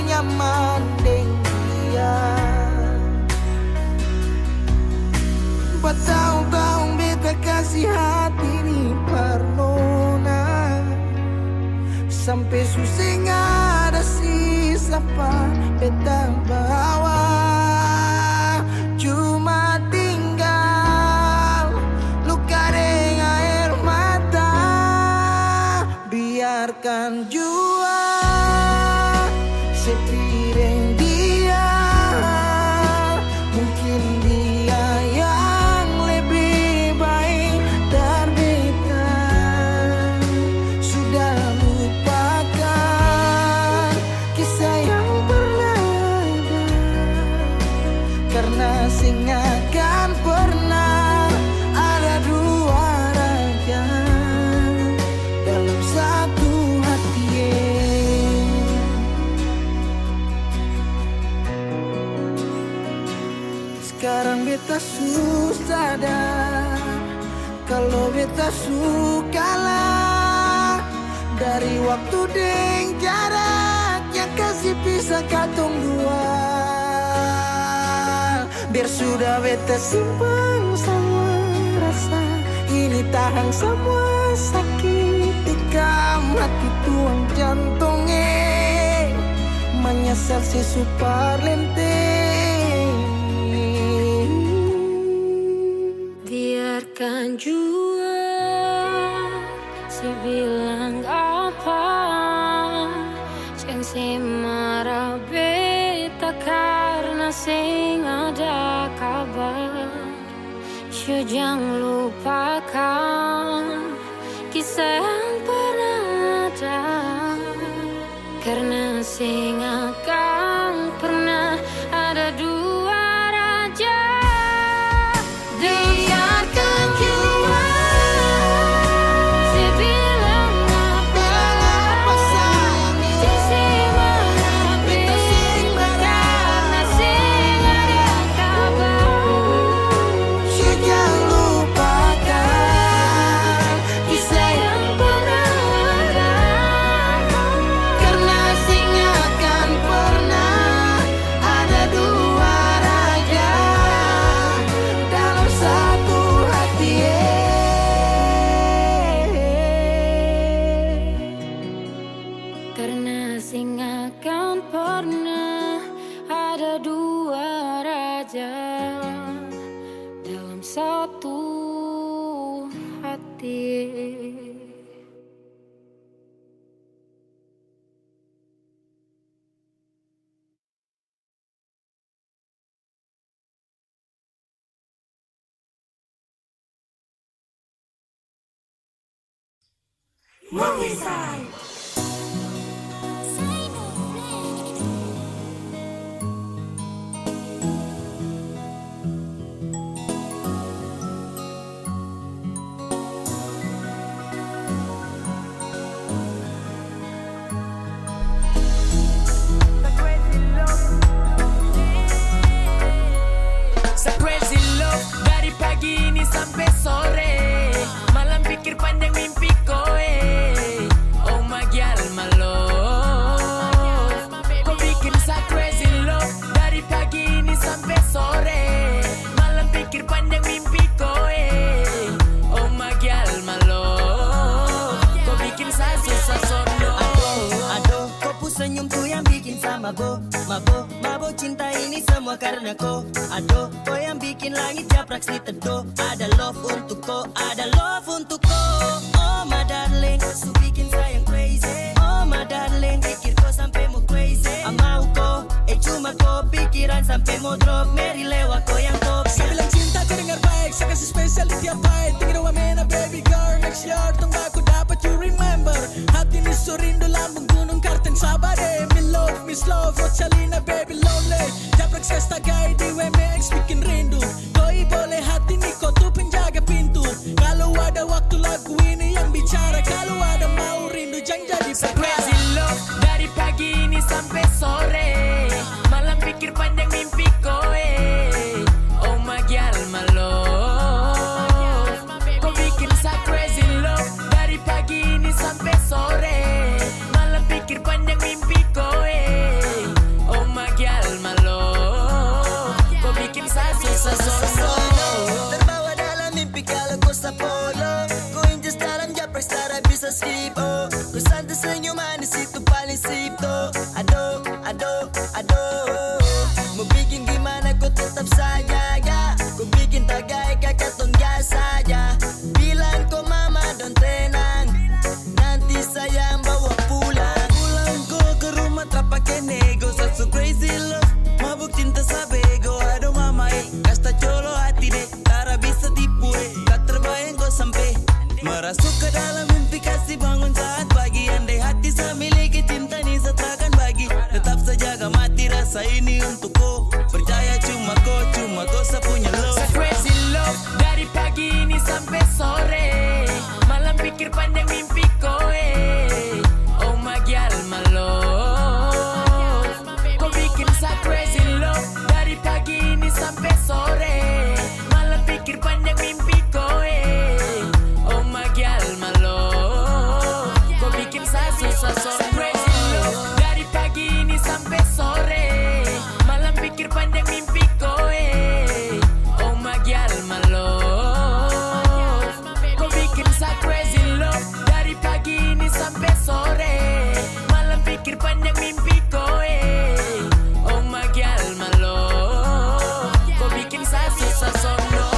nyaman deng dia. Bertahun-tahun beta kasih hati ni parnona, sampai susah ada sisa pa beta bawa. Cuma tinggal luka dengan air mata. Biarkan jua sepiring dia, mungkin dia yang lebih baik dari beta. Sudah lupakan kisah yang pernah ada, karena sing akan pernah ada dua raja dalam satu hati. Sekarang beta susah sadar kalau beta sukalah dari waktu deng jarak yang kasih pisah katong dua. Biar sudah beta simpan semua rasa ini, tahan semua sakit tikam hati tuang jantungnya, menyesal si super lenteng. Biarkan jua si bilang apa, jangan si marah beta karena sing ada kabar. Jangan lupakan kisah yang pernah ada, karena sing akan pernah ada dua raja. Biarkan jua si bilang apa, si marah beta karena sing ada kabar. Jangan lupakan kisah yang pernah ada, karena sing akan pernah ada dua raja dalam satu hati. Karena sing akan pernah ada dua raja dalam satu hati. Sa crazy love dari pagi ini sampai sore, malam pikir panjang mimpi koe. Oh my girl, my love, kau bikin sa crazy love dari pagi ini sampai sore, malam pikir panjang mimpi koe. Oh my girl, my love, kau bikin sa susah sono. Aduh, kau senyum tuh yang bikin sa mabok, mabok, mabok cinta ini semua karena kau. Aduh, kau yang bikin langit japrak si teduh. Ada love untuk kau, ada love untuk kau. Oh my darling, su bikin sayang crazy. Oh my darling, pikir kau sampai mau crazy. Amau kau, cuma kau pikiran sampai mau drop. Mary lewat kau yang top. Sa bilang cinta ko dengar baik, sa kasih special di tiap bait. Tingin mo na baby girl, next year tong aku dapat you remember. Hati ni surindo lambung gunung karten sabade. Me love, me slow, Rochalina baby lonely. Japrak sa tagay di WMX bikin rindu. Koi boleh hati ni ko tu penjaga pintu. Kalau ada waktu waktu lagu ini yang bicara. Kalau ada mau rindu jangan jadi Crazy love dari pagi ini sampai sore. Malam pikir panjang mimpi koe. Oh my girl my love. Kau bikin sa crazy love dari pagi ini sampai sore. Malam pikir panjang mimpi koe. Oh my girl my love. Kau bikin sa susah solo. Terbawa dalam mimpi kalau kau sapolo. Kau injas dalam japres tak bisa skip. Oh, kau santai senyum manis itu paling sip tuh. Aduh, aduh, aduh. Mau bikin gimana kau tetap saja ya. Kau bikin tagai kakak tongga saja. Bilang kau mama don tenang. Nanti sayang bawa pulang. Pulang kau ke rumah tak pakai nego. So crazy love. Mabuk cinta sabego. Aduh mama kasta colo hati deh. Tara bisa tipu tak terbayang kau sampai merasuk ke dalam mimpi kasih bangun saat pagi. Andai hati saya miliki cinta ini saya takkan bagi. Tetap saja gak mati rasa ini untuk kau. Percaya cuma kau saya punya love. Sa crazy love dari pagi ini sampai sore. Malam pikir panjang mimpi koe. Oh my girl my love. Kau bikin sa crazy love dari pagi ini sampai sore. Malam pikir panjang mimpi koe. Oh my girl my love. Kau bikin sa susah solo. Crazy love dari pagi ini sampai sore. Malam pikir panjang mimpi koe. Oh my girl my love. Kau bikin sa crazy love dari pagi ini sampai sore. Malam pikir panjang mimpi koe. Oh my girl my love. Kau bikin sa susah solo.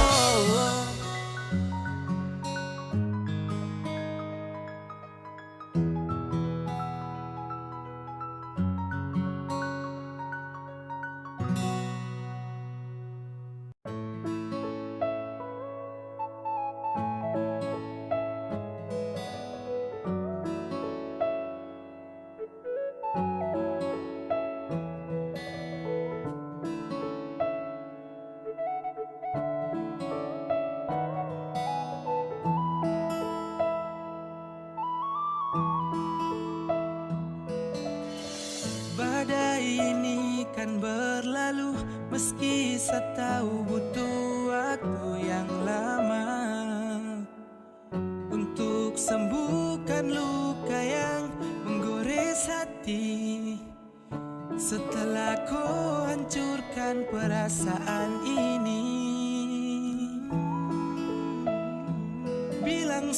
Badai ini kan berlalu, meski saya tahu butuh waktu yang lama untuk sembuhkan luka yang menggores hati. Setelah kau hancurkan perasaan ini, bilang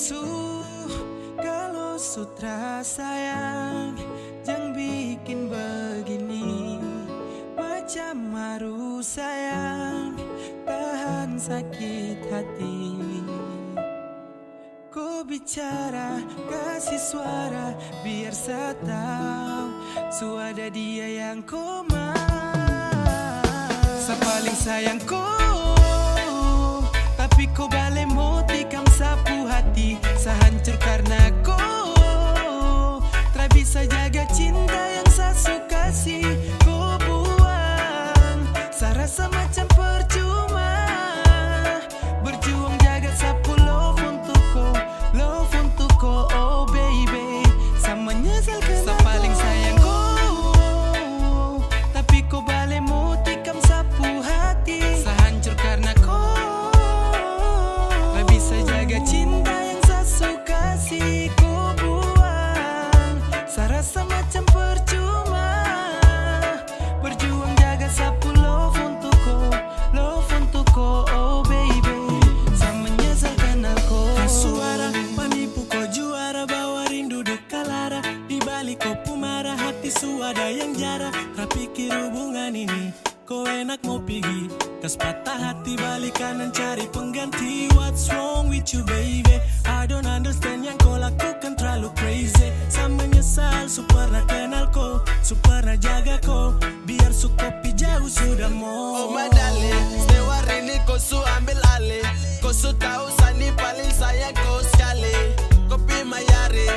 kalau sutra sayang, jangan bikin begini. Macam harus sayang, tahan sakit hati. Kau bicara, kasih suara, biar saya tahu suada dia yang kau mau. Saya paling sayang kau, tapi kau balik mau tikam sapu hati. Saya hancur karena kau tak bisa jaga cinta yang saya suka sih. Kau buang, saya rasa macam percuma. Berjuang jaga sapu love untuk kau, oh baby. Saya menyesal kenapa saya paling sayang kau, tapi kau balik mau tikam sapu hati. Saya hancur karena kau tak bisa jaga cinta yang saya suka sih. Kau buang, saya rasa macam percuma. Berjuang jaga sapu love untuk kau, oh baby. Saya menyesal kenal kau. Suara penipu kau juara, bawa rindu duka lara. Di balik kau pemara, hati suada yang jara. Terpikir hubungan ini kau enak mau pergi, kas patah hati balik kanan cari pengganti. What's wrong with you baby? I don't understand yang kau lakukan terlalu crazy. Saya menyesal su pernah kenal kau, su pernah jaga kau. Biar su kopi jauh sudah mau. Oh my darling, setiap hari ini kau su ambil alih. Kau su tahu sani paling sayang kau sekali. Kopi mayari,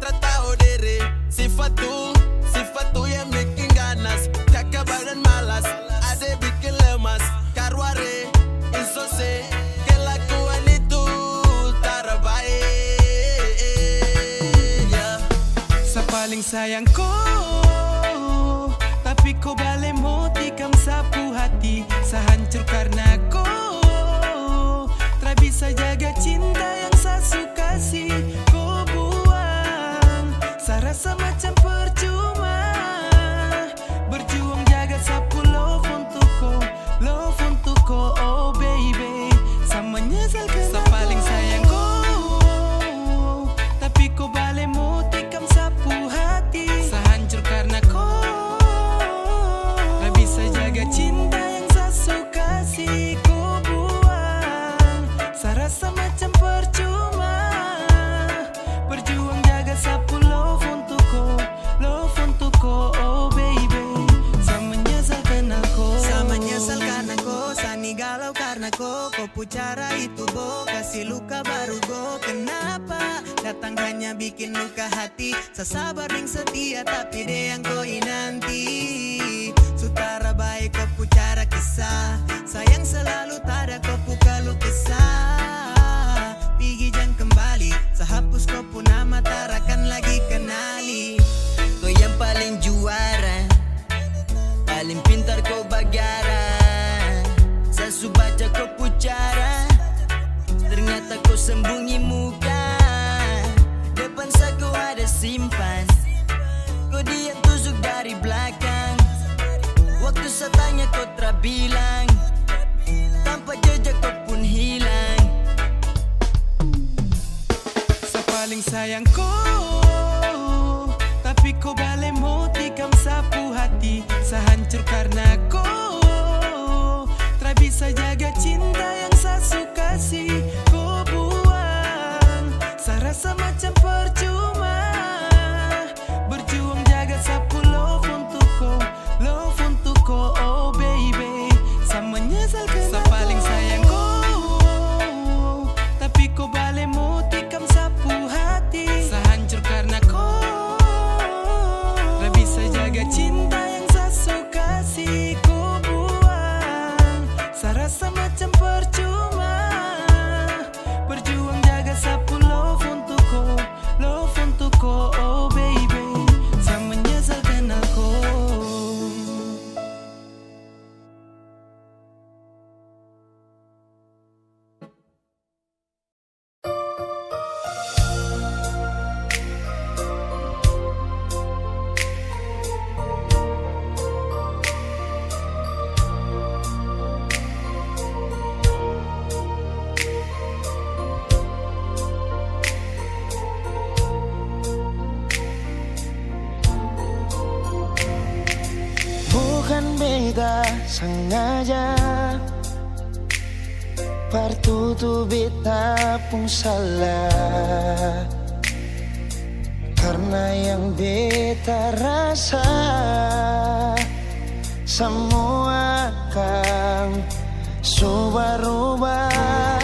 tertahu diri. Sifat tu yang bikin ganas. Kakak badan malas, ade bikin lemas. Karware, insose, kelakuan itu tak baik. paling sayang kau, tapi kau balik mau tikam sapu hati. Sehancur karena kau tak bisa jaga cinta yang saya suka sih. Kau buang, saya rasa macam percuma berjuang jaga sapu love untuk kau, oh baby. Sama nyesal kena saya paling sayang kau, tapi kau balik mau tikam sapu hati. Sehancur karena kau tak bisa jaga cinta yang saya suka sih. Kau buang, saya rasa macam percuma berjuang jaga sapu love untuk kau, oh baby. Sama nyesal kenal kau, Sama nyesal karena kau, Sani galau karena kau pucara itu bo, kasih luka baru go. Kenapa datang hanya bikin luka hati? Sasabar ring setia tapi deh yang kau nanti. Sutara baik kau pucara kisah, sayang selalu tada kau kalau kesah. Pigi jangan kembali, sehapus kau pun nama tarakan lagi kenali. Kau yang paling juara, paling pintar kau bagara. Saya su baca kau pucara, ternyata kau sembunyi muka. Depan saya kau ada simpan, kau diam tusuk dari belakang. Waktu saya tanya kau terbilang, tanpa jejak kau pun hilang. saya paling sayang kau, tapi kau balik mau tikam sapu hati. Sehancur karena kau tak bisa jaga cinta yang saya suka sih. Kau buang, saya rasa macam percuma berjuang jaga sapu love untuk kau, oh baby. Sama nyesal kena saya paling sayang kau, tapi kau balik mau tikam sapu hati. Sehancur karena kau tak bisa jaga cinta yang saya suka sih. Kau buang, saya rasa macam percuma berjuang jaga sapu love untuk kau, oh baby. Sama nyesal kenal kau. Bukan beta sengaja, partutu beta pun salah. Karena yang beta rasa semua akan subah-rubah.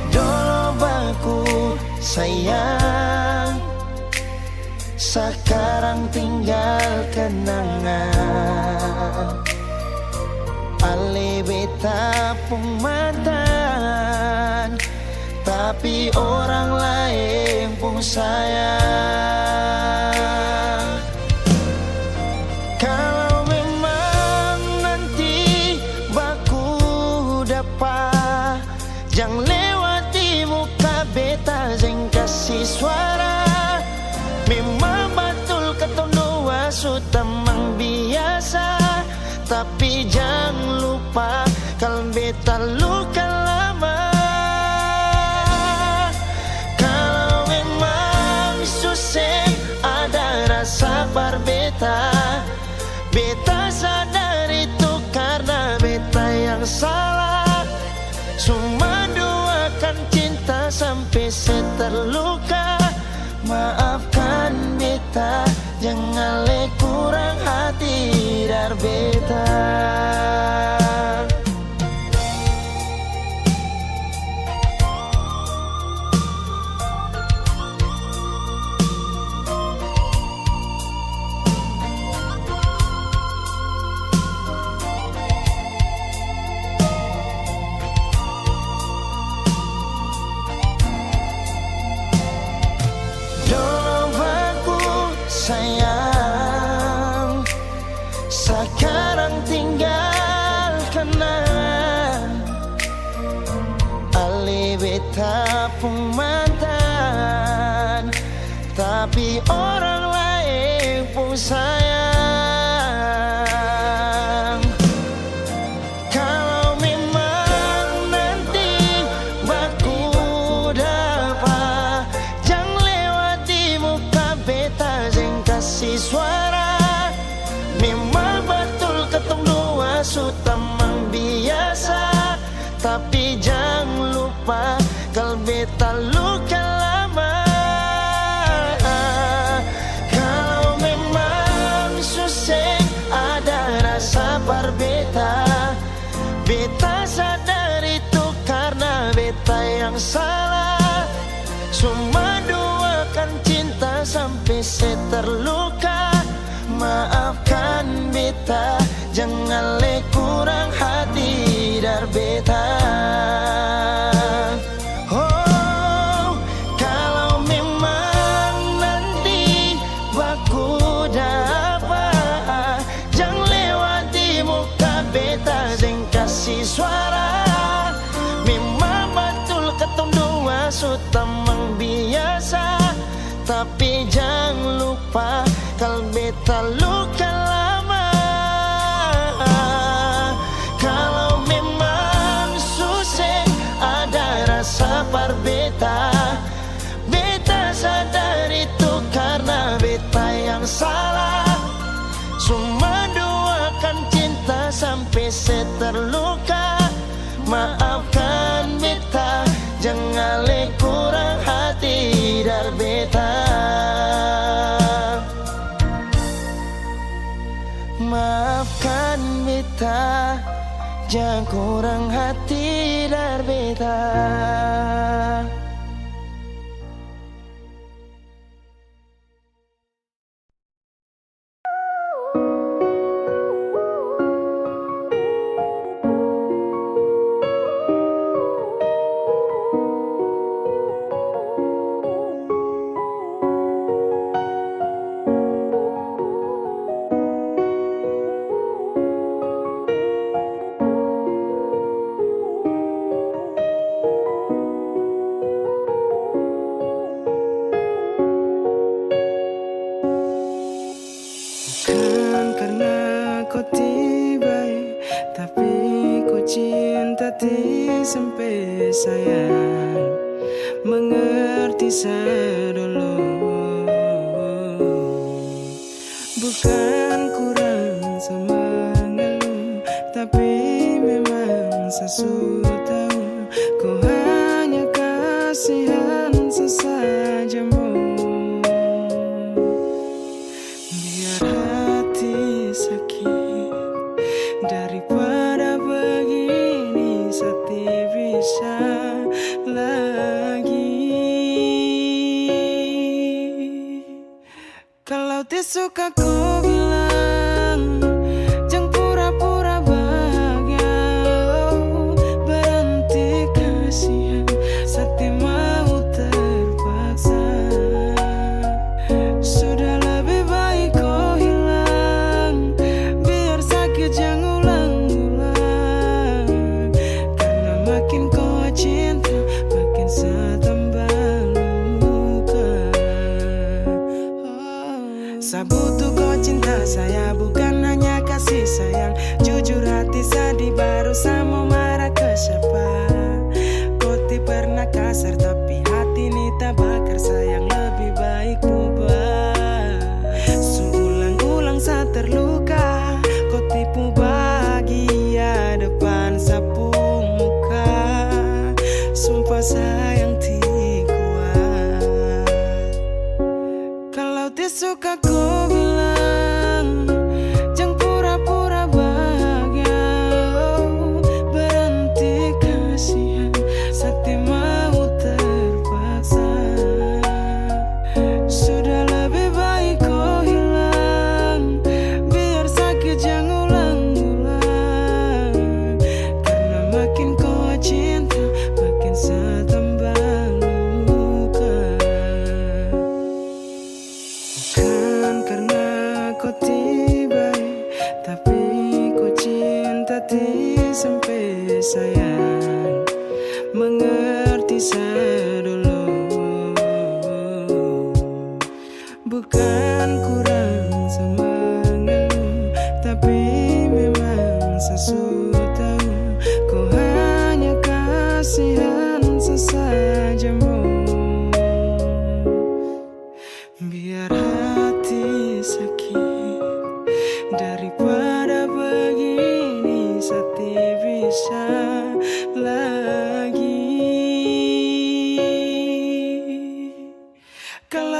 Dulu baku sayang, sekarang tinggal kenangan. Ale beta pun mantan, tapi orang lain pun sayang. Kalau memang nanti baku dapat, jangan lewati muka beta, jangan kasih suara. Memang betul kata dua sudah mang biasa, tapi jangan lupa kalau beta luka lama. Kalau memang susah ada rasa berbeta, beta sadar itu karena beta yang salah. Cuma doakan cinta sampai saya terluka. Maafkan beta, jangan le kurang hati dar beta. sayang. Sekarang tinggal kenang Ali beta pun mantan, tapi orang lain pun sayang. Kalau memang nanti baku dapat, jangan lewati muka beta yang kasih suara. Memang betul ketemu dua sutamang biasa, tapi jangan lupa kalau beta luka lama. Kalau memang susah ada rasa berbeda, beta sadar itu karena beta yang salah. Cuma duakan cinta sampai saya terluka. Maafkan beta, jangan le kurang hati dar beta. Oh, kalau memang nanti baku dapat, jangan lewati muka beta yang kasih suara. Memang betul ketemu dua sutamang biasa, tapi jangan lupa kalau beta luka lama. Kalau memang susah ada rasa berbeda, beta sadar itu karena beta yang salah. Cuma duakan cinta sampai saya terluka. Maafkan beta, jangan le kurang hati dar beta. Maafkan beta, jangan kurang hati dar beta. Sampai sayang mengerti sedulu, bukan kurang sama ngeluh, tapi memang sesuatu tahu kau hanya kasihan sesajamu. Biar hati sakit daripada begini sati bisa lagi. Kalau tidak suka ku bilang, jangan pura-pura bahagia. Oh, berhenti kasihan sati mau terpaksa. Sudah lebih baik kau hilang, biar sakit jangan ulang-ulang. Karena makin kau cinta, makin saya tambah luka. Saya butuh kau cinta saya, bukan hanya kasih sayang. Jujur hati sedih baru saya mau marah ke siapa. Kau tidak pernah kasar tapi hati ini tak bakar. Sayang lebih baik ubah. Seulang-ulang saya terluka, kau tipu bahagia depan sapu muka. Sumpah sayang tidak kuat. Kalau tidak suka kau bilang, jangan pura-pura bahagia. Oh,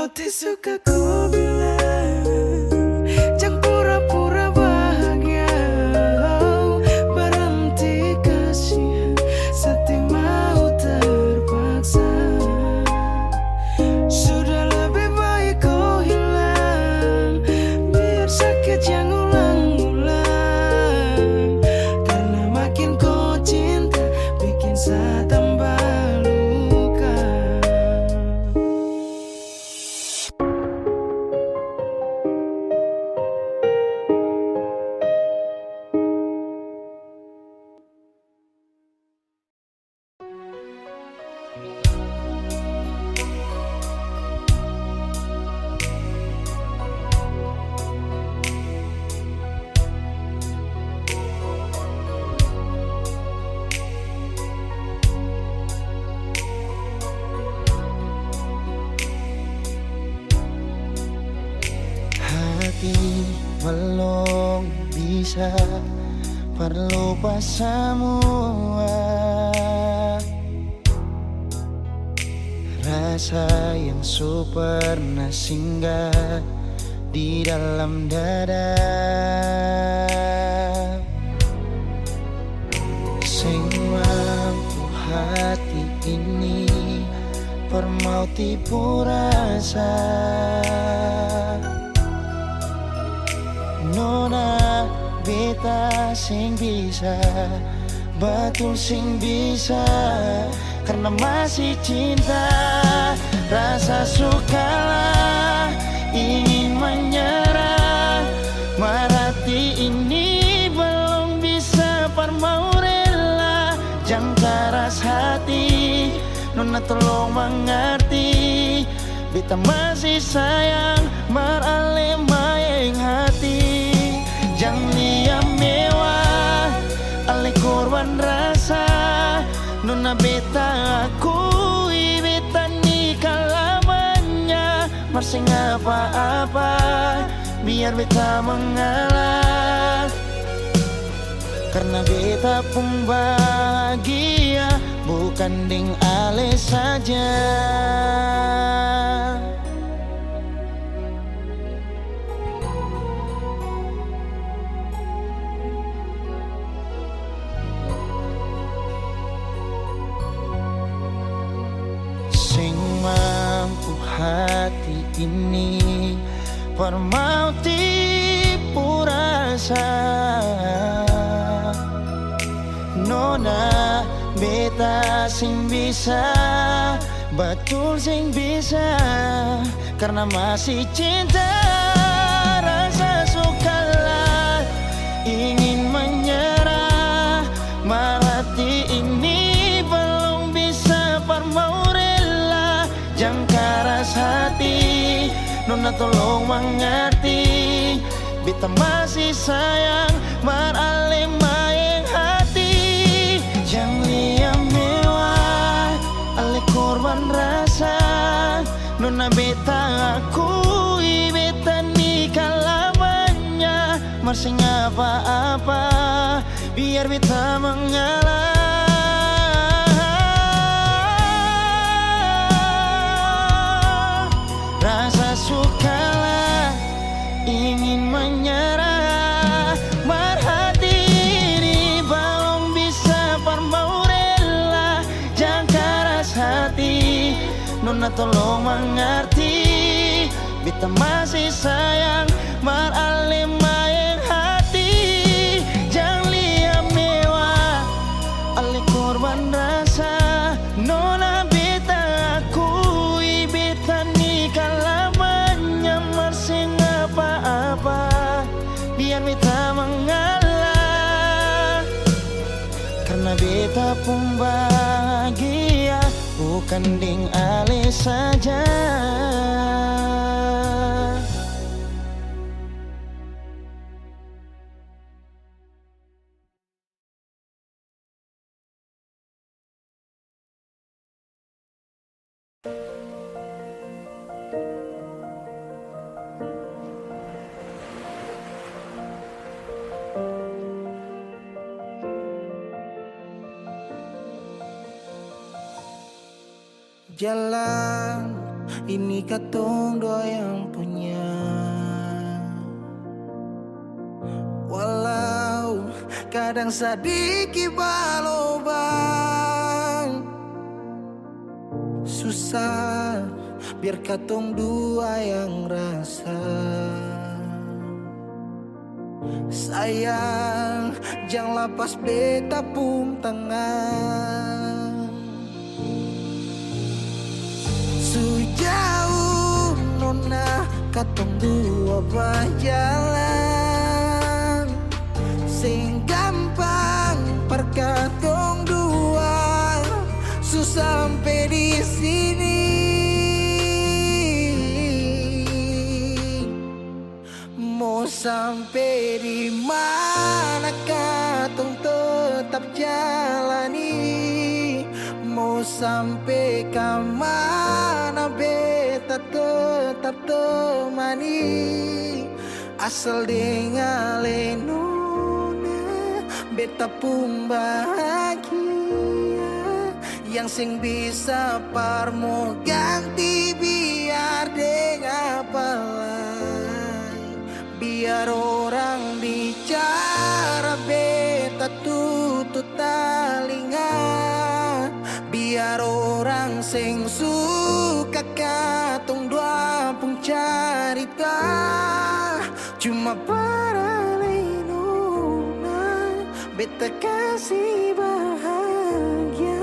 Walau suka ku bilang, jangan pura-pura bahagia. Berhenti kasih sati mau terpaksa. Sudah lebih baik kau hilang, biar sakit yang ulang-ulang. Karena makin kau cinta, bikin saya tambah luka. Hati belum bisa berlupa semua. Rasa yang pernah singgah di dalam dada. Sing mampu hati ini permau tipu rasa. Nona beta sing bisa, betul sing bisa. Karena masih cinta, rasa sukalah ingin menyerah. Merhati ini belum bisa permau rela. Jangan keras hati, Nona tolong mengerti. Beta masih sayang, meralih maeng hati. Jangan liam mewah, alih korban rasa. Nona beta akui, beta nikah lamanya. Masih apa-apa, biar beta mengalah. Karena beta pun bahagia, bukan ding ale saja. Sing mampu hati ini permau tipu rasa. Nona beta sing bisa, betul sing bisa. Karena masih cinta, rasa sukalah ingin menyerah. Merhati ini belum bisa permau rela. Jangan keras hati, Nona tolong mengerti. Beta masih sayang, meralih maeng hati. Jangan liam mewah, alih korban rasa. Nona beta akui, beta nikah lamanya. Masih apa-apa, biar beta mengalah. Rasa sukalah ingin menyerah. Merhati ini belum bisa permau rela. Jangan keras hati, Nona tolong mengerti. Beta masih sayang, meralih maeng hati. Jangan liam mewah, alih korban rasa. Nona beta akui, beta nikah lamanya. Masih apa-apa, biar beta mengalah. Karena beta pun bahagia, bukan ding ale saja. Jalan ini katong dua yang punya. Walau kadang sedikit balobang, susah biar katong dua yang rasa. Sayang, jangan lepas beta pun tangan. Sejauh nona katong dua berjalan, sing gampang perkatong dua, susah sampai di sini. Mau sampai di mana katong tetap jalani, mau sampai ke mana beta tetap temani. Asal dengan lenona beta pun bahagia, yang sing bisa parmo ganti biar dengan apa. Biar orang bicara beta tutut telinga, biar orang sing suka katong dua pun carita. Cuma para lenona beta kasih bahagia,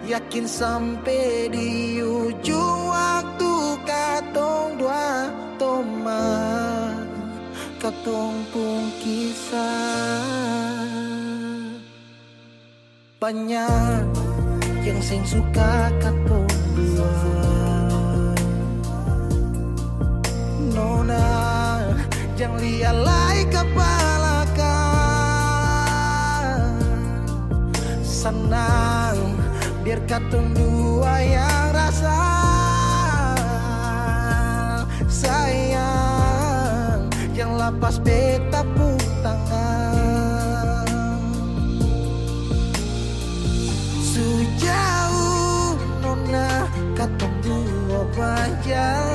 yakin sampai di ujung waktu katong dua toma katong pun kisah. Banyak yang sing suka katong dua, nona jangan lialai kepala kan. Senang biar katong dua yang rasa. Sayang, yang lepas beta pun tangan. Sejauh nona katong dua berjalan,